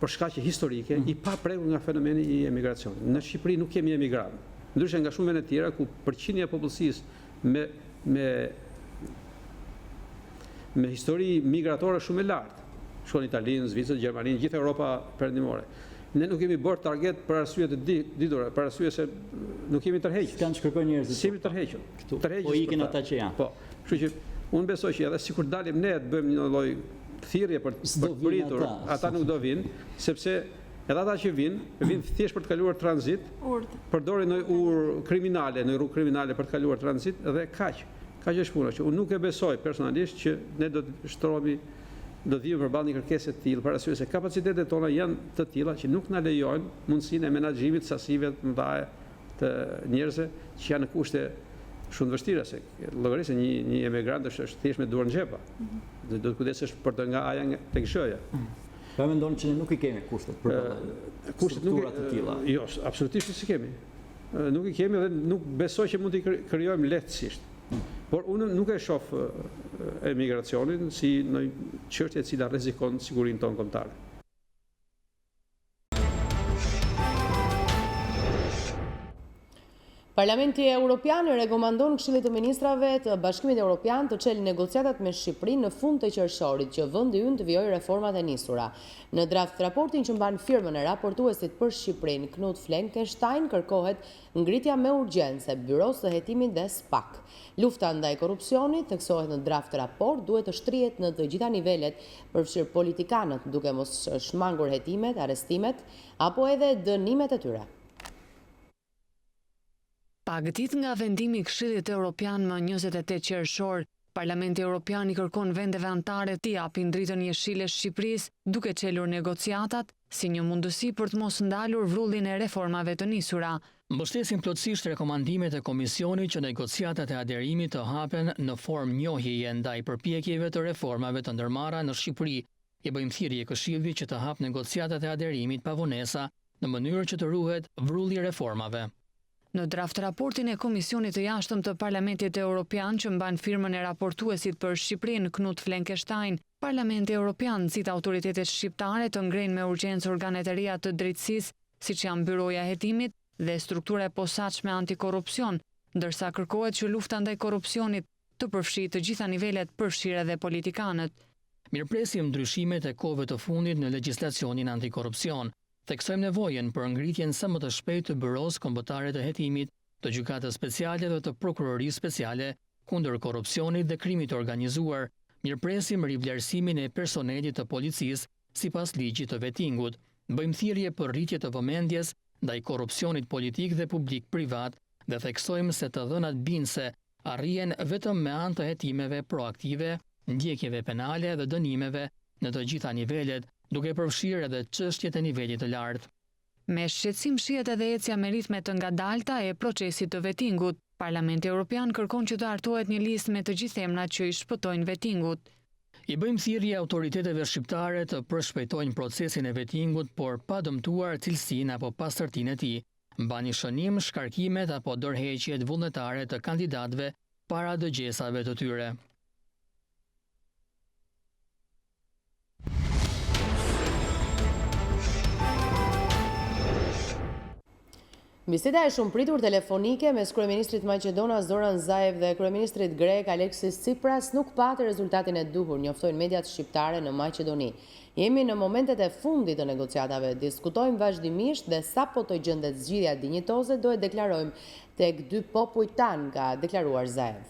për shkaqe historike, i paprekur nga fenomeni i emigracionit. Në Shqipëri nuk kemi emigrantë. Ndryshe nga shumë vende tjera ku përqindja e popullsisë me histori migratore shumë e lartë. Shkon Italinë, Zvicër, Gjermaninë, gjithë Europa perëndimore. Ne nuk kemi bërë target për arsye të ditura, për arsye se nuk kemi tërhequr. Kanë shkërkoj njerëzit. Si kemi tërhequr? Po ikin ata që janë. Po. Kështu që unë besoj që edhe sikur dalim ne të bëjmë një lloj thirrje për të pritur, ata nuk do vinë, sepse edhe ata që vinë thjesht për të kaluar tranzit, përdorin në rrugë kriminale për të kaluar tranzit dhe kaq. Kaq është puna që unë nuk e besoj personalisht që ne do të shtrohemi do të vijmë përballë një kërkese të tillë, për arsye se kapacitetet tona janë të tilla që nuk na lejojnë mundësinë e menaxhimit sasive të mëdha të njerëzve që janë në kushte shumë të vështira, se llogarisë një emigrant është thjesht me duar në xhepa. Do të kujdesesh për të nga aja tek shëja. Pa mendon që ne nuk i kemi kushtet për struktura të tilla. Jo, absolutisht si kemi. Nuk i kemi dhe nuk besoj që mund t'i krijojmë lehtësisht. Por unë nuk e shoh emigracionin si në çështje e cila rrezikon sigurinë tonë kombëtare. Parlamenti Evropian rekomandon Këshillit të Ministrave të Bashkimit Evropian të çelë negociatat me Shqipërinë në fund të qershorit që vendi ynë të vijojë reformat e nisura. Në draft raportin që mban firmën e raportuesit për Shqipërinë, Knut Fleckenstein, kërkohet ngritja me urgjencë e Byros së Hetimit dhe SPAK. Lufta ndaj korrupsionit, theksohet në draft raport, duhet të shtrihet në të gjitha nivelet, përfshir politikanët, duke mos shmangur hetimet, arrestimet apo edhe dënimet e tyre. Pak ditë nga vendimi i Këshillit Evropian më 28 qershor, Parlamenti Evropian i kërkon vendeve anëtare të japin dritën jeshile Shqipërisë duke çelur negociatat si një mundësi për të mos ndalur vrrullin e reformave të nisura. Mbështesin plotësisht rekomandimet e Komisionit që negociatat e aderimit të hapen në formë njohjeje ndaj përpjekjeve të reformave të ndërmarra në Shqipëri. I bëjmë thirrje Këshillit që të hap negociatat e aderimit pa vonesa në mënyrë që të ruhet vrulli i reformave. Në draft raportin e Komisionit të Jashtëm të Parlamentit Evropian që mban firmën e raportuesit për Shqipërinë Knut Fleckenstein, Parlamenti Evropian nxit autoritetet shqiptare të ngrenë me urgjencë organet e reja të drejtësisë, siç janë Byroja e Hetimit dhe struktura e posaçme antikorrupsion, ndërsa kërkohet që lufta ndaj korrupsionit të përfshijë të gjitha nivelet, përfshirë edhe politikanët. Mirëpresim ndryshimet e kohëve të fundit në legjislacionin antikorrupsion. Theksojmë nevojën për ngritjen sa më të shpejtë të Byros Kombëtare të Hetimit, të Gjykatës Speciale dhe të Prokurorisë Speciale kundër korrupsionit dhe krimit të organizuar. Mirëpresim rivlerësimin e personelit të policisë sipas ligjit të vettingut. Bëjmë thirrje për rritje të vëmendjes ndaj korrupsionit politik dhe publik-privat dhe theksojmë se të dhënat bindëse arrihen vetëm me anë të hetimeve proaktive, ndjekjeve penale dhe dënimeve në të gjitha nivelet, duke përfshirë edhe çështjet e nivelit të lartë. Me shqetësim shihet edhe ecja me ritme të ngadalta e procesit të vettingut. Parlamenti Evropian kërkon që të hartohet një listë me të gjithë emrat që i shpëtojnë vettingut. I bëjmë thirrje autoriteteve shqiptare të përshpejtojnë procesin e vettingut, por pa dëmtuar cilësinë apo pastërtinë e tij. Mbani shënim shkarkimet apo dorëheqjet vullnetare të kandidatëve para dëgjesave të tyre. Biseda e shumë pritur telefonike mes kryeministrit Maqedonas Zoran Zaev dhe kryeministrit grek Aleksis Tsipras nuk pati rezultatin e duhur, njoftojnë mediat shqiptare në Maqedoni. Jemi në momentet e fundit të negociatave, diskutojmë vazhdimisht dhe sapo të gjendet zgjidhja dinjitoze do e deklarojmë tek dy popujt tanë, ka deklaruar Zaev.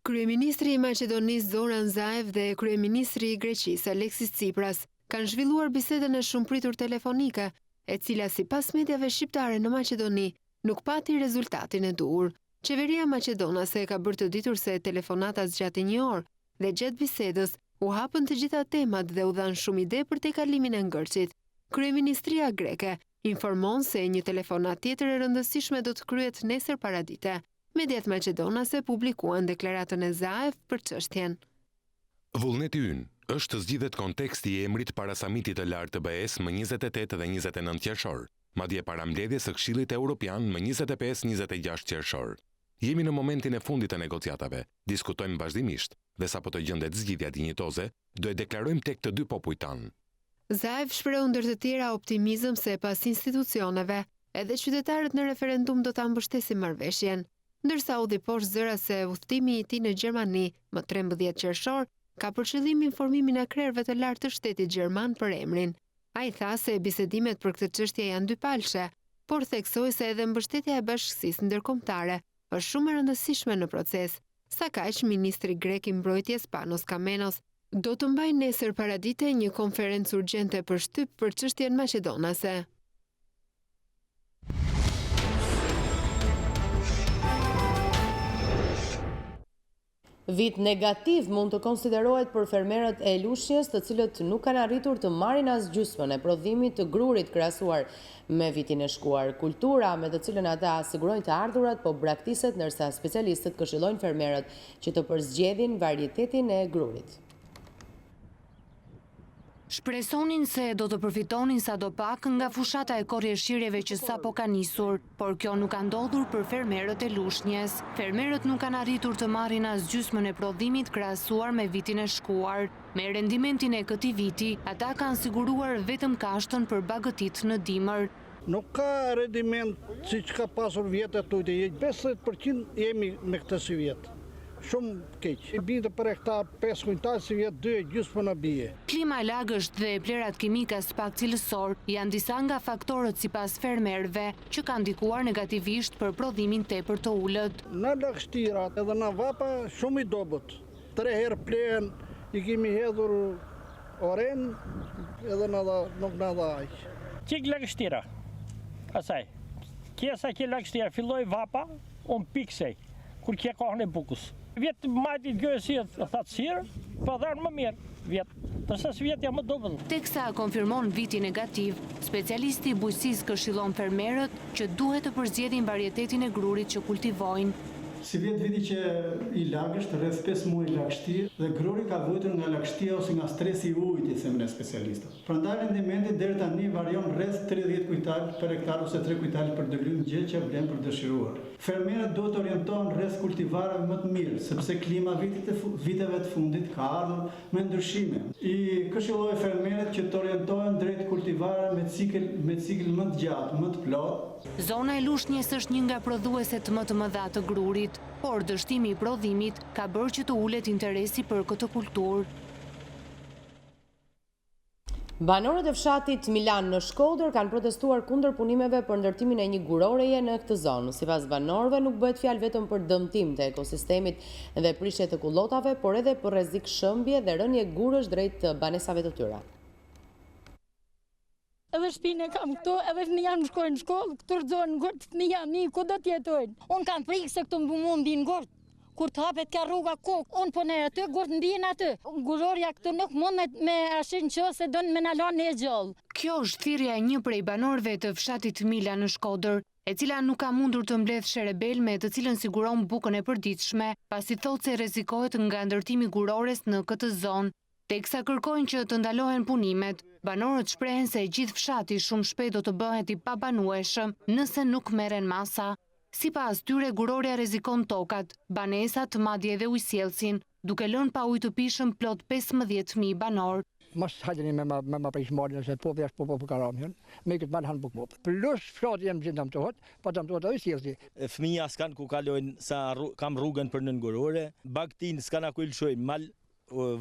Kryeministri i Maqedonisë Zoran Zaev dhe kryeministri i Greqisë Aleksis Tsipras kanë zhvilluar bisedën e shumëpritur telefonike, e cila sipas mediave shqiptare në Maqedoni nuk pati rezultatin e duhur. Qeveria maqedonase ka bërë të ditur se telefonata zgjati 1 orë dhe gjatë bisedës u hapën të gjitha temat dhe u dhanë shumë ide për tejkalimin e ngërçit. Kryeministria greke informon se një telefonat tjetër e rëndësishme do të kryhet nesër paradite. Mediat maqedonase publikuan deklaratën e Zaev për çështjen. Vullneti ynë është të zgjidhet konteksti i emrit para samitit të lartë të BE-s më 28 dhe 29 qershor, madje para mbledhjes së Këshillit Evropian më 25-26 qershor. Jemi në momentin e fundit të negociatave, diskutojmë vazhdimisht dhe sapo të gjendet zgjidhja dinjitoze, do e deklarojmë tek të dy popujt tanë. Zaev shpreu ndër të tjera optimizëm se pas institucioneve, edhe qytetarët në referendum do ta mbështesin marrëveshjen, ndërsa u dhi poshtë zëra se udhtimi i tij në Gjermani më 13 qershor ka për qëllim informimin e krerëve të lartë të shtetit gjerman për emrin. Ai tha se bisedimet për këtë çështje janë dypalshe, por theksoi se edhe mbështetja e bashkësisë ndërkombëtare është shumë e rëndësishme në proces. Sa kaq, ministri grek i mbrojtjes Panos Kamenos do të mbajë nesër paradite një konferencë urgjente për shtyp për çështjen maqedonase. Vit negativ mund të konsiderohet për fermerët e Lushnjës, të cilët nuk kanë arritur të marrin as gjysmën e prodhimit të grurit krahasuar me vitin e shkuar. Kultura me të cilën ata sigurojnë të ardhurat po braktiset, ndërsa specialistët këshillojnë fermerët që të përzgjedhin varietetin e grurit. Shpresonin se do të përfitonin sadopak nga fushata e qershirjeve që sapo ka nisur, por kjo nuk ka ndodhur për fermerët e Lushnjës. Fermerët nuk kanë arritur të marrin as gjysmën e prodhimit krahasuar me vitin e shkuar. Me rendimentin e këtij viti, ata kanë siguruar vetëm kashtën për bagëtit në dimër. Nuk ka rendiment siç ka pasur vjetet tujte, 50% jemi me këtë si vjet. Shumë keq. I binte për hektar 5 kuntal, si vjet 2 gjysmë në bie. Klima e lagësht dhe plerat kimike pak cilësor janë disa nga faktorët sipas fermerëve që kanë ndikuar negativisht për prodhimin tepër të ulët. Në lagështirat edhe në vapa shumë i dobët. 3 herë plen i kemi hedhur oren edhe nuk na dha aq. Çik lagështira. Asaj. Kesa që lagështira filloi vapa, piksej, kur kje kohën e bukës. Vjetë majtit gjësi e thatësirë, pa dharë më mirë vjetë, tërsa së vjetë jam më dobën. Teksa konfirmon viti negativ, specialisti i bujqësisë këshillon fermerët që duhet të përzgjedhin varietetin e grurit që kultivojnë. Si vjetë viti që i lagësht, rreth 5 muaj lagështi, dhe gruri ka vujtur nga lagështia ose nga stresi i ujit, themën e specialistët. Prandaj rendimenti deri tani varion rreth 30 kujtal për hektar ose 3 kujtal për dëlym, gjë që vlen për dëshiruar. Fermerët duhet të orientohen rreth kultivareve më të mirë, sepse klima viteve të fundit ka ardhur me ndryshime. I këshilloj fermerët që të orientohen drejt kultivareve me cikël më të gjatë, më të plotë. Zona e Lushnjës është një nga prodhueset më të mëdha të grurit, por dështimi i prodhimit ka bërë që të ulet interesi për këtë kulturë. Banorët e fshatit Milan në Shkodër kanë protestuar kundër punimeve për ndërtimin e një guroreje në këtë zonë. Sipas banorëve nuk bëhet fjalë vetëm për dëmtim të ekosistemit dhe prishje të kullotave, por edhe për rrezik shëmbje dhe rënje gurësh drejt banesave të tyre. Edhe shpinë e kam këtu, edhe fëmija më shkojnë në shkollë, këtu rëzohen në gërtë fëmija, mi, ku do t'jetojnë? Unë kam frikë se këtu më mundi në gërtë, kur të hapet ka rruga kokë, unë po në aty, gërtë mbijen aty. Gurorja këtu nuk mund me ashin që se do në me nalon e gjallë. Kjo është thirrja e një prej banorëve të fshatit Mila në Shkodër, e cila nuk ka mundur të mbledh sherebel me të cilën siguron bukën e përditshme, pasi thotë se rrezikohet nga ndërtimi gurores në këtë zonë. Teksa kërkojnë që të ndalohen punimet, banorët shprehen se gjithë fshati shumë shpejt do të bëhet i pabanueshëm nëse nuk merren masa. Sipas tyre, gurorja rrezikon tokat, banesat, madje edhe ujësjellsin, duke lënë pa ujë të pishëm plot 15.000 banor. Mos hajeni me ma prish marrën se po vesh po karamën. Me këtë mal han buk. Plus fshati jam gjendam tohet, po dam tohet ai sjellsi. Fëmija s'kan ku kalojnë kam rrugën për nëngurore, bagtin s'kan aku lëshojnë mal,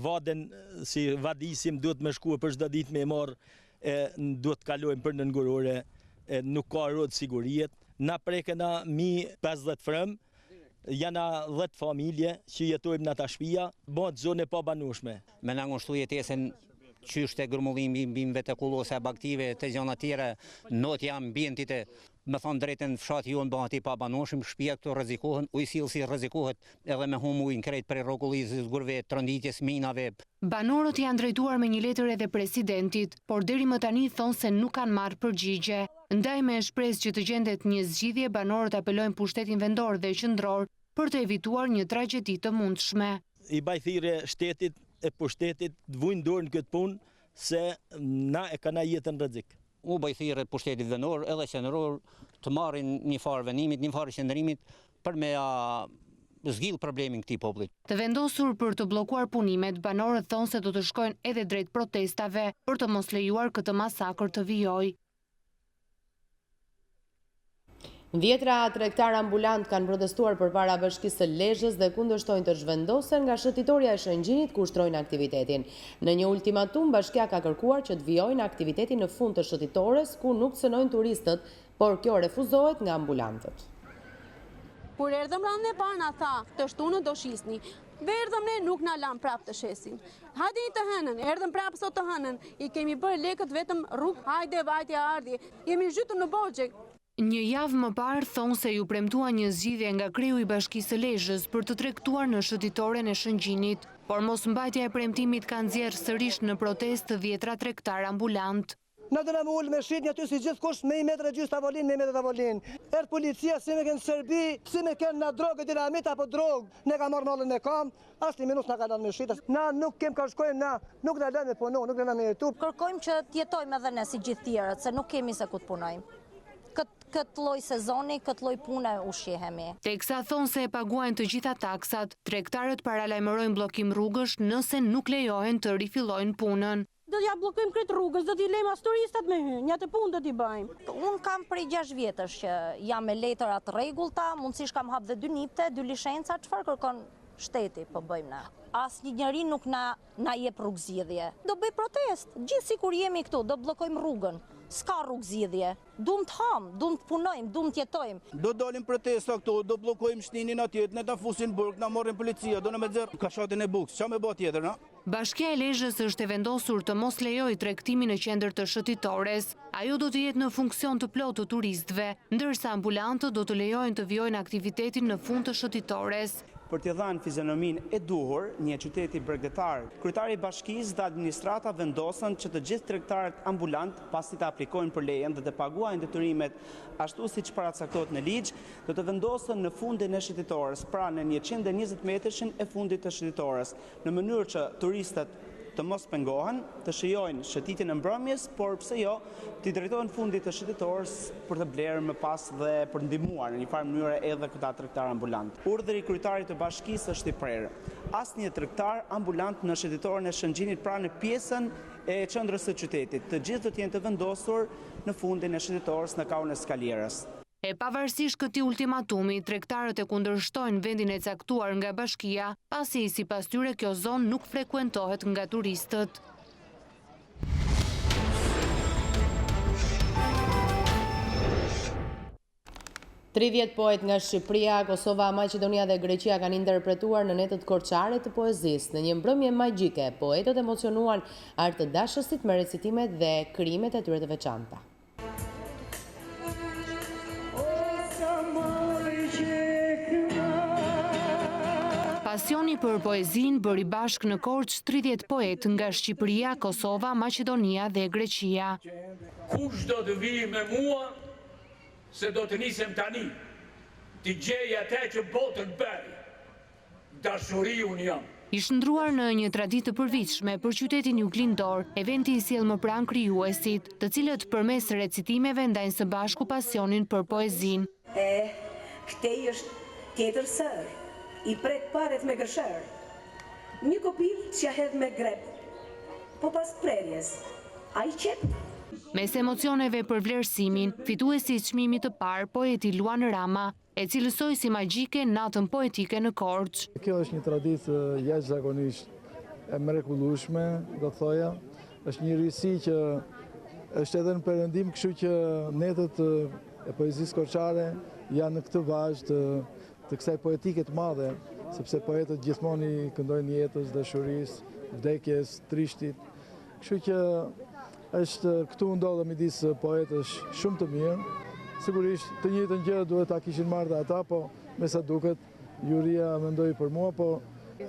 vaden si vadisim duhet me shku për çdo ditë me marr, duhet kalojnë për nëngurore, nuk ka rrot siguriet. Na prekena 50 frëm, janë 10 familje që jetojmë në ta shtëpia, bëhet zonë pa banueshme. Me na ngushtu jetesën qyshte grumullimi bimve të kullose baktive të gjona tjera, not jam ambientit me thonë drejtën fshati jonë bëhati pa banueshëm, shtëpia këtu rrezikohen, ujësillësi rrezikohet edhe me humu ujin krejt prej rrokullizës, gurve, tronditjes, minave. Banorët janë drejtuar me një letër edhe presidentit, por deri më tani thonë se nuk kanë marrë përgjigje. Ndaj me shpresë që të gjendet një zgjidhje, banorët apelojnë pushtetin vendor dhe qendror për të evituar një tragjedi të mundshme. I baj thirrje shtetit e pushtetit të vujnë dorë në këtë punë se na e kana jetën rrezik. U baj thirrje pushtetit vendor edhe qendror të marrin një farë venimit, një farë qendrimit për me zgjidh problemin këtij populli. Të vendosur për të bllokuar punimet, banorët thonë se do të shkojnë edhe drejt protestave për të mos lejuar këtë masakër të vijojë. Dhjetra tregtar ambulant kanë protestuar përpara bashkisë së Lezhës dhe kundërshtojnë të zhvendosen nga shëtitoria e Shëngjinit ku ushtrojnë aktivitetin. Në një ultimatum, bashkia ka kërkuar që të vijojnë aktivitetin në fund të shëtitores ku nuk cënojnë turistët, por kjo refuzohet nga ambulantët. Kur erdhëm randën e parë na tha, të shtunë do shisni. Erdhëm ne nuk na lam prapë të shesim. Hajde të hënën, erdhëm prapë sot të hënën. I kemi bërë lekët vetëm rrugë, hajde vajtje ardhje. Jemi zhytur në borxhe. Një javë më parë thonë se ju premtua një zgjidhje nga kreu i bashkisë së Lezhës për të tregtuar në shëtitoren e Shëngjinit, por mosmbajtja e premtimit ka nxjerrë sërish në protestë dhjetra tregtar ambulant. Na do na ul me shitni aty si gjithkush me 1 metër e gjysmë tavolin, me 1 metër tavolin. Policia si me kënë Serbi, si me kënë na drogë, dinamit apo drogë. Ne ka marrë mallën e kam, asnjë minut na ka dhënë me shitës. Na nuk kem ka shkojmë na, nuk na lënë me punu, nuk na me jetu. Kërkojmë që të jetojmë edhe ne si gjithë tjerët, se nuk kemi se ku të punojmë. Këtë lloj sezoni, këtë lloj pune ushqehemi. Teksa thonë se e paguajnë të gjitha taksat, tregtarët paralajmërojnë bllokim rrugësh nëse nuk lejohen të rifillojnë punën. Do t'ja bllokojmë këtë rrugës, do t'i lejmë as turistat me hyrë, një të punë do t'i bëjmë. Unë kam prej 6 vjetësh që jam me letëra të rregullta, mundësisht kam hap dhe 2 nipte, 2 licenca, çfarë kërkon shteti po bëjmë na. Asnjë njeri nuk na jep rrugëzgjidhje. Do bëj protest, gjithë sikur jemi këtu, do bllokojmë rrugën. S'ka rrugëzgjidhje. Duam të ham, duam të punojmë, duam të jetojmë. Do dalim protesta këtu, do bllokojmë shtinin atje, ne ta fusin burg, na marrin policia, do na me xherr kashatin e Bukës. Ç'a më bë tjetër, na? Bashkia e Lezhës është e vendosur të mos lejojë tregtimin në qendër të shëtitores. Ajo do të jetë në funksion të plotë të turistëve, ndërsa ambulantët do të lejojnë të vijojnë aktivitetin në fund të shëtitores. Për të dhënë fizionomin e duhur një qyteti bregdetar, kryetari i bashkisë dhe administrata vendosën që të gjithë tregtarët ambulant, pasi të aplikojnë për lejen dhe të paguajnë detyrimet ashtu siç paracaktohet në ligj, do të vendosën në fundin e shëtitores, pra në 120 metrishin e fundit të shëtitores, në mënyrë që turistët të mos pengohen, të shijojnë shëtitjen e mbrëmjes, por pse jo, të drejtohen fundit të shëtitores për të blerë më pas dhe për ndihmuar në një farë mënyrë edhe këta tregtar ambulant. Urdhri i kryetarit të bashkisë është i prerë. Asnjë tregtar ambulant në shëtitoren e Shëngjinit, pra në pjesën e qendrës së qytetit. Të gjithë do të jenë të vendosur në fundin e shëtitores në kaun e Skalierës. E pavarësisht këtij ultimatumi, tregtarët e kundërshtojnë vendin e caktuar nga bashkia, pasi sipas tyre kjo zonë nuk frekuentohet nga turistët. Tridhjetë poet nga Shqipëria, Kosova, Maqedonia dhe Greqia kanë interpretuar në netët korçare të poezisë. Në një mbrëmje magjike, poetët emocionuan art të dashësit me recitimet dhe krimet e tyre të veçanta. Pasioni për poezin bëri bashk në Korçë 30 poet nga Shqipëria, Kosova, Maqedonia dhe Greqia. Kush do të vijë me mua, se do të nisem tani, t'i gjej atë që botën bëri, dashuri unë jam. I shndruar në një traditë të përvitshme për qytetin juglindor, eventi i sjell më pranë krijuesit, të cilët përmes recitimeve ndajnë së bashku pasionin për poezin. Këtej është tjetër sër, i pret paret me qershor. Një kopil që ja hedh me grep. po pas prerjes. A i qep? Mes emocioneve për vlerësimin, fituesi i çmimit të parë, poeti Luan Rama, e cilësoi si magjike natën poetike në Korçë. Kjo është një traditë jashtëzakonisht e mrekullueshme, do thoja. Është një risi që është edhe në perëndim, kështu që netët e poezisë korçare janë në këtë vazh të kësaj poetike të madhe, sepse poetët gjithmonë i këndojnë jetës, dashurisë, vdekjes, trishtit. Kështu që është këtu ndodhe midis poetësh shumë të mirë. Sigurisht të njëjtën gjë duhet ta kishin marrë dhe ata, po me sa duket juria mendoi për mua, po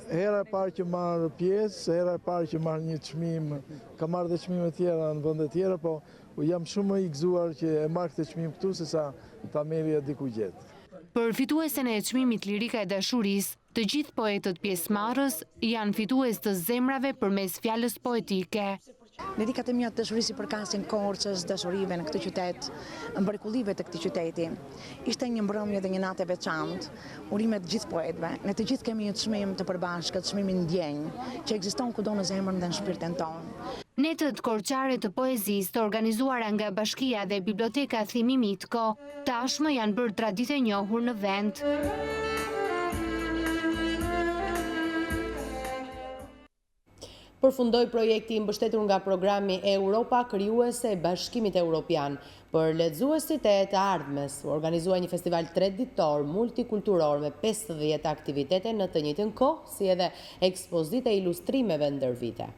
hera e parë që marr pjesë, hera e parë që marr një çmim, ka marrë dhe çmime tjera në vende tjera, po jam shumë i gëzuar që e marr këtë çmim këtu sesa ta merrja diku gjetë. Për fituesen e çmimit Lirika e dashurisë, të gjithë poetët pjesëmarrës janë fitues të zemrave përmes fjalës poetike. Lirikat e mia të dashurisë përkasin Korçës, dashurive në këtë qytet, mrekullive të këtij qyteti. Ishte një mbrëmje dhe një natë e veçantë, urimet të gjithë poetëve. Ne të gjithë kemi një çmim të përbashkët, çmimin ndjenjë, që ekziston kudo në zemrën dhe në shpirtin tonë. Netët korçare të poezisë të organizuara nga Bashkia dhe Biblioteka Thimi Mitko, tashmë janë bërë traditë e njohur në vend. Përfundoi projekti i mbështetur nga programi Europa krijuese e Bashkimit Evropian. Për lexuesit e të ardhmes, u organizua një festival 3 ditor multikulturor me 50 aktivitete në të njëjtën kohë, si edhe ekspozite e ilustrimeve ndër vite.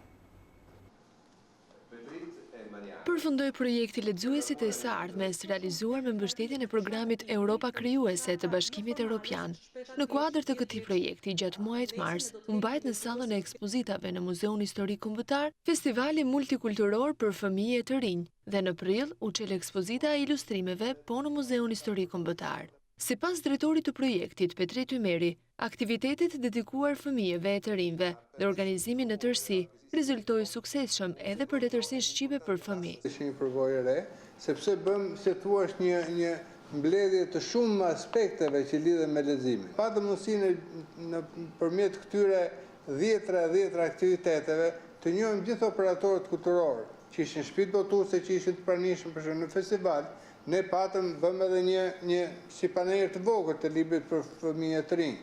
Përfundoi projekti Lexuesit e së ardhmes, realizuar me mbështetjen e programit Europa krijuese të Bashkimit Evropian. Në kuadër të këtij projekti, gjatë muajit mars, u mbajt në sallën e ekspozitave në Muzeun Historik Kombëtar, festivali multikulturor për fëmijë të rinj, dhe në prill u çel ekspozita e ilustrimeve po në Muzeun Historik Kombëtar. Sipas drejtorit të projektit, Petri Tymeri, aktivitetet dedikuar fëmijëve e të rinjve dhe organizimi në tërësi rezultoi suksesshëm edhe për letërsinë shqipe për fëmijë. Është një përvojë e re, sepse bëm se thua një mbledhje të shumë aspekteve që lidhen me leximin. Patëm mundësinë nëpërmjet këtyre 10 aktiviteteve të njohim gjithë operatorët kulturor që ishin shtëpitë botuese, që ishin të pranishëm për shembull në festival. Ne patëm bëm edhe një si panel të vogël të librit për fëmijë të rinj.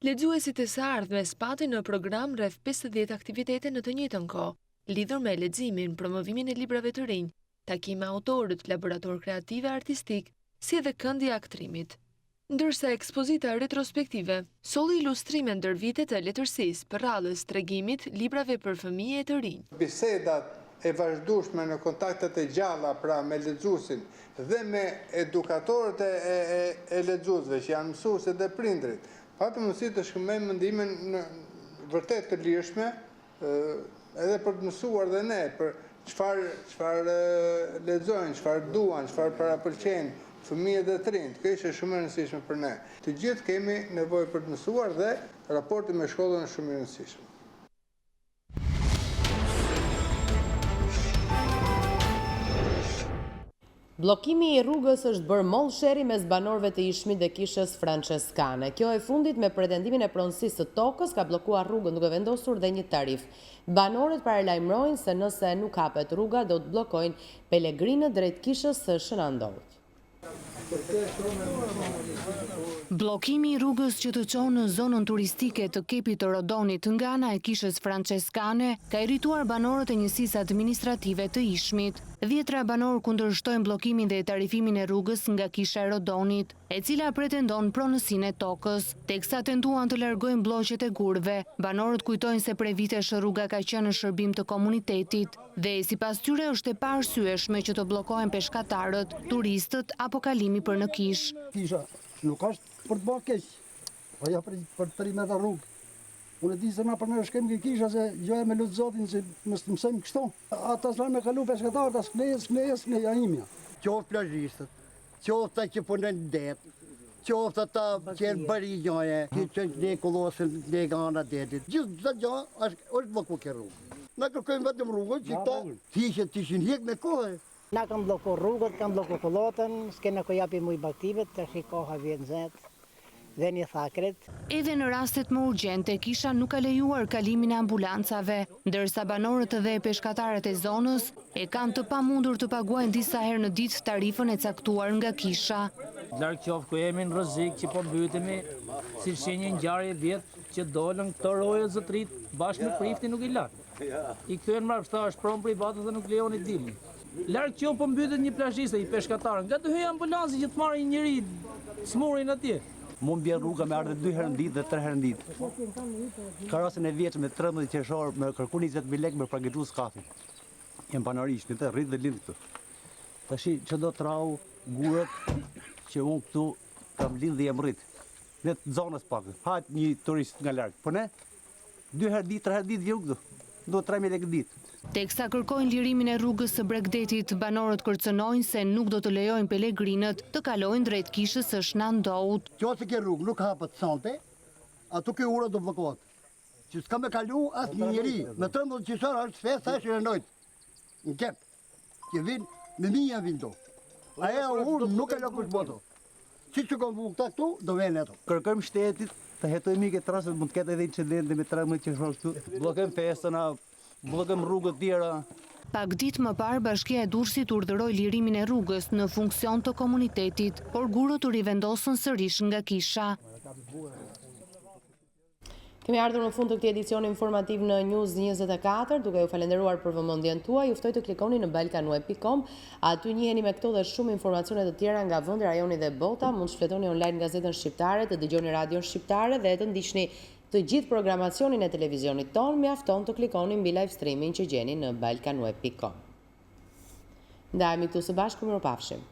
Lexuesit e së ardhmes patën në program rreth 50 aktivitete në të njëjtën kohë, lidhur me leximin, promovimin e librave të rinj, takime autorët, laborator kreative artistik, si edhe këndi aktrimit. Ndërsa ekspozita retrospektive solli ilustrime ndër vite të letërsisë, përrallës, tregimit, librave për fëmijë e të rinj. Bisedat e vazhdueshme në kontaktet e gjalla pra me lexuesin dhe me edukatorët e lexuesve që janë mësuesit dhe prindrit. Patëm mundësi të shkëmbejmë mendimin në vërtet të lirshme, edhe për të mësuar dhe ne, për çfarë lexojnë, çfarë duan, çfarë parapëlqejnë fëmijët dhe të rinjt. Kjo është shumë e rëndësishme për ne. Të gjithë kemi nevojë për të mësuar dhe raporti me shkollën është shumë i rëndësishëm. Bllokimi i rrugës është bërë mollsheri mes banorëve të Ishmit dhe kishës franceskane. Kjo e fundit me pretendimin e pronësisë të tokës ka bllokuar rrugën duke vendosur dhe një tarif. Banorët paralajmërojnë se nëse nuk hapet rruga do të bllokojnë pelegrinët drejt kishës së Shënandovit. Bllokimi i rrugës që të çon në zonën turistike të Kepit të Rodonit nga ana e kishës franceskane ka irrituar banorët e njësisë administrative të Ishmit. 10 banorë kundërshtojnë bllokimin dhe tarifimin e rrugës nga kisha e Rodonit, e cila pretendon pronësinë e tokës. Teksa tentuan të largojnë blloqet e gurve, banorët kujtojnë se prej vitesh rruga ka qenë në shërbim të komunitetit dhe sipas tyre është e paarsyeshme që të bllokohen peshkatarët, turistët apo kalimi për në kish. Kisha nuk është për të bërë keq, ajo për të perimet e rrugë. Unë di se na për në shkem këtë kisha se gjoja me lutë zotin që mës të mësejmë kështu. Ata s'lanë me kalu peshkatarët, a s'kleja imja. Qoftë plazhistët, qoftë që punën det, qoftë ata që janë bëri gjoje, që ne kullosën ne gana detit. Gjithë të gjo është bloku ke rrugë. Na kërkojmë vetëm rrugën që ta tishin hek me kohë. Na kam bloku rrugët, kam bloku kullotën, s'kena ko japi muj baktivet, të shikoha vjetë zetë. dhe një thakret. Edhe në rastet më urgjente, kisha nuk ka lejuar kalimin e ambulancave, ndërsa banorët dhe peshkatarët e zonës e kanë të pamundur të paguajnë disa herë në ditë tarifën e caktuar nga kisha. Larg qoftë ku jemi në rrezik që po mbytemi, si shenjë ngjarje vjetë që dolën këto roje zotrit bashkë me prifti nuk i lanë. I kthyen mbrapshtash pronë private dhe nuk lejon i dilin. Larg qoftë po mbytet një plazhiste i peshkatarën, nga të hyjë ambulanci që të marrë një njeri smurin atje. Mund bjerë rruga me ardhe 2 herë në ditë dhe 3 herë në ditë. Karosën e vjeç me 13 qershor me kërku 20.000 lekë me përgatitu skafin. Jem panarisht, në të rritë dhe lindë këtu. Tashi që do të rau gurët që unë këtu kam lindë dhe jem rritë. Në të zonës pak, hajtë një turist nga larkë. Po ne, 2 herë ditë, 3 herë ditë vjen këtu. Do 3.000 lekë ditë. Teksa kërkojnë lirimin e rrugës së Bregdetit, banorët kërcënojnë se nuk do të lejojnë pelegrinët të kalojnë drejt kishës së Shnandout. Qoftë ke rrugë nuk hapet sonte, ato ke ura do bllokohet. Që s'ka me kalu as një njeri, me 13 qershor është festa e Shnandoit. Në kep, që vinë, me mija vinë do. Aja urë nuk e lëkush boto. Si që kom vu këta këtu, do vene ato. Kërkojmë shtetit të hetojmë këtë rastet, mund të ketë edhe incidente me 13 qershor këtu. Bllokojmë festën, bllokojmë rrugët tjera. Pak ditë më parë, Bashkia e Durrësit urdhëroi lirimin e rrugës në funksion të komunitetit, por gurët u rivendosën sërish nga kisha. Kemi ardhur në fund të këtij edicioni informativ në News24, duke ju falenderuar për vëmendjen tuaj. Ju ftoj të klikoni në balkanweb.com, aty njiheni me këto dhe shumë informacione të tjera nga vendi, rajoni dhe bota. Mund të shfletoni online gazetën shqiptare, të dëgjoni radion shqiptare dhe të ndiqni të gjithë programacionin e televizionit ton. Mjafton të klikoni mbi live streaming që gjeni në balkanweb.com. Ndajemi këtu së bashku, mirupafshim.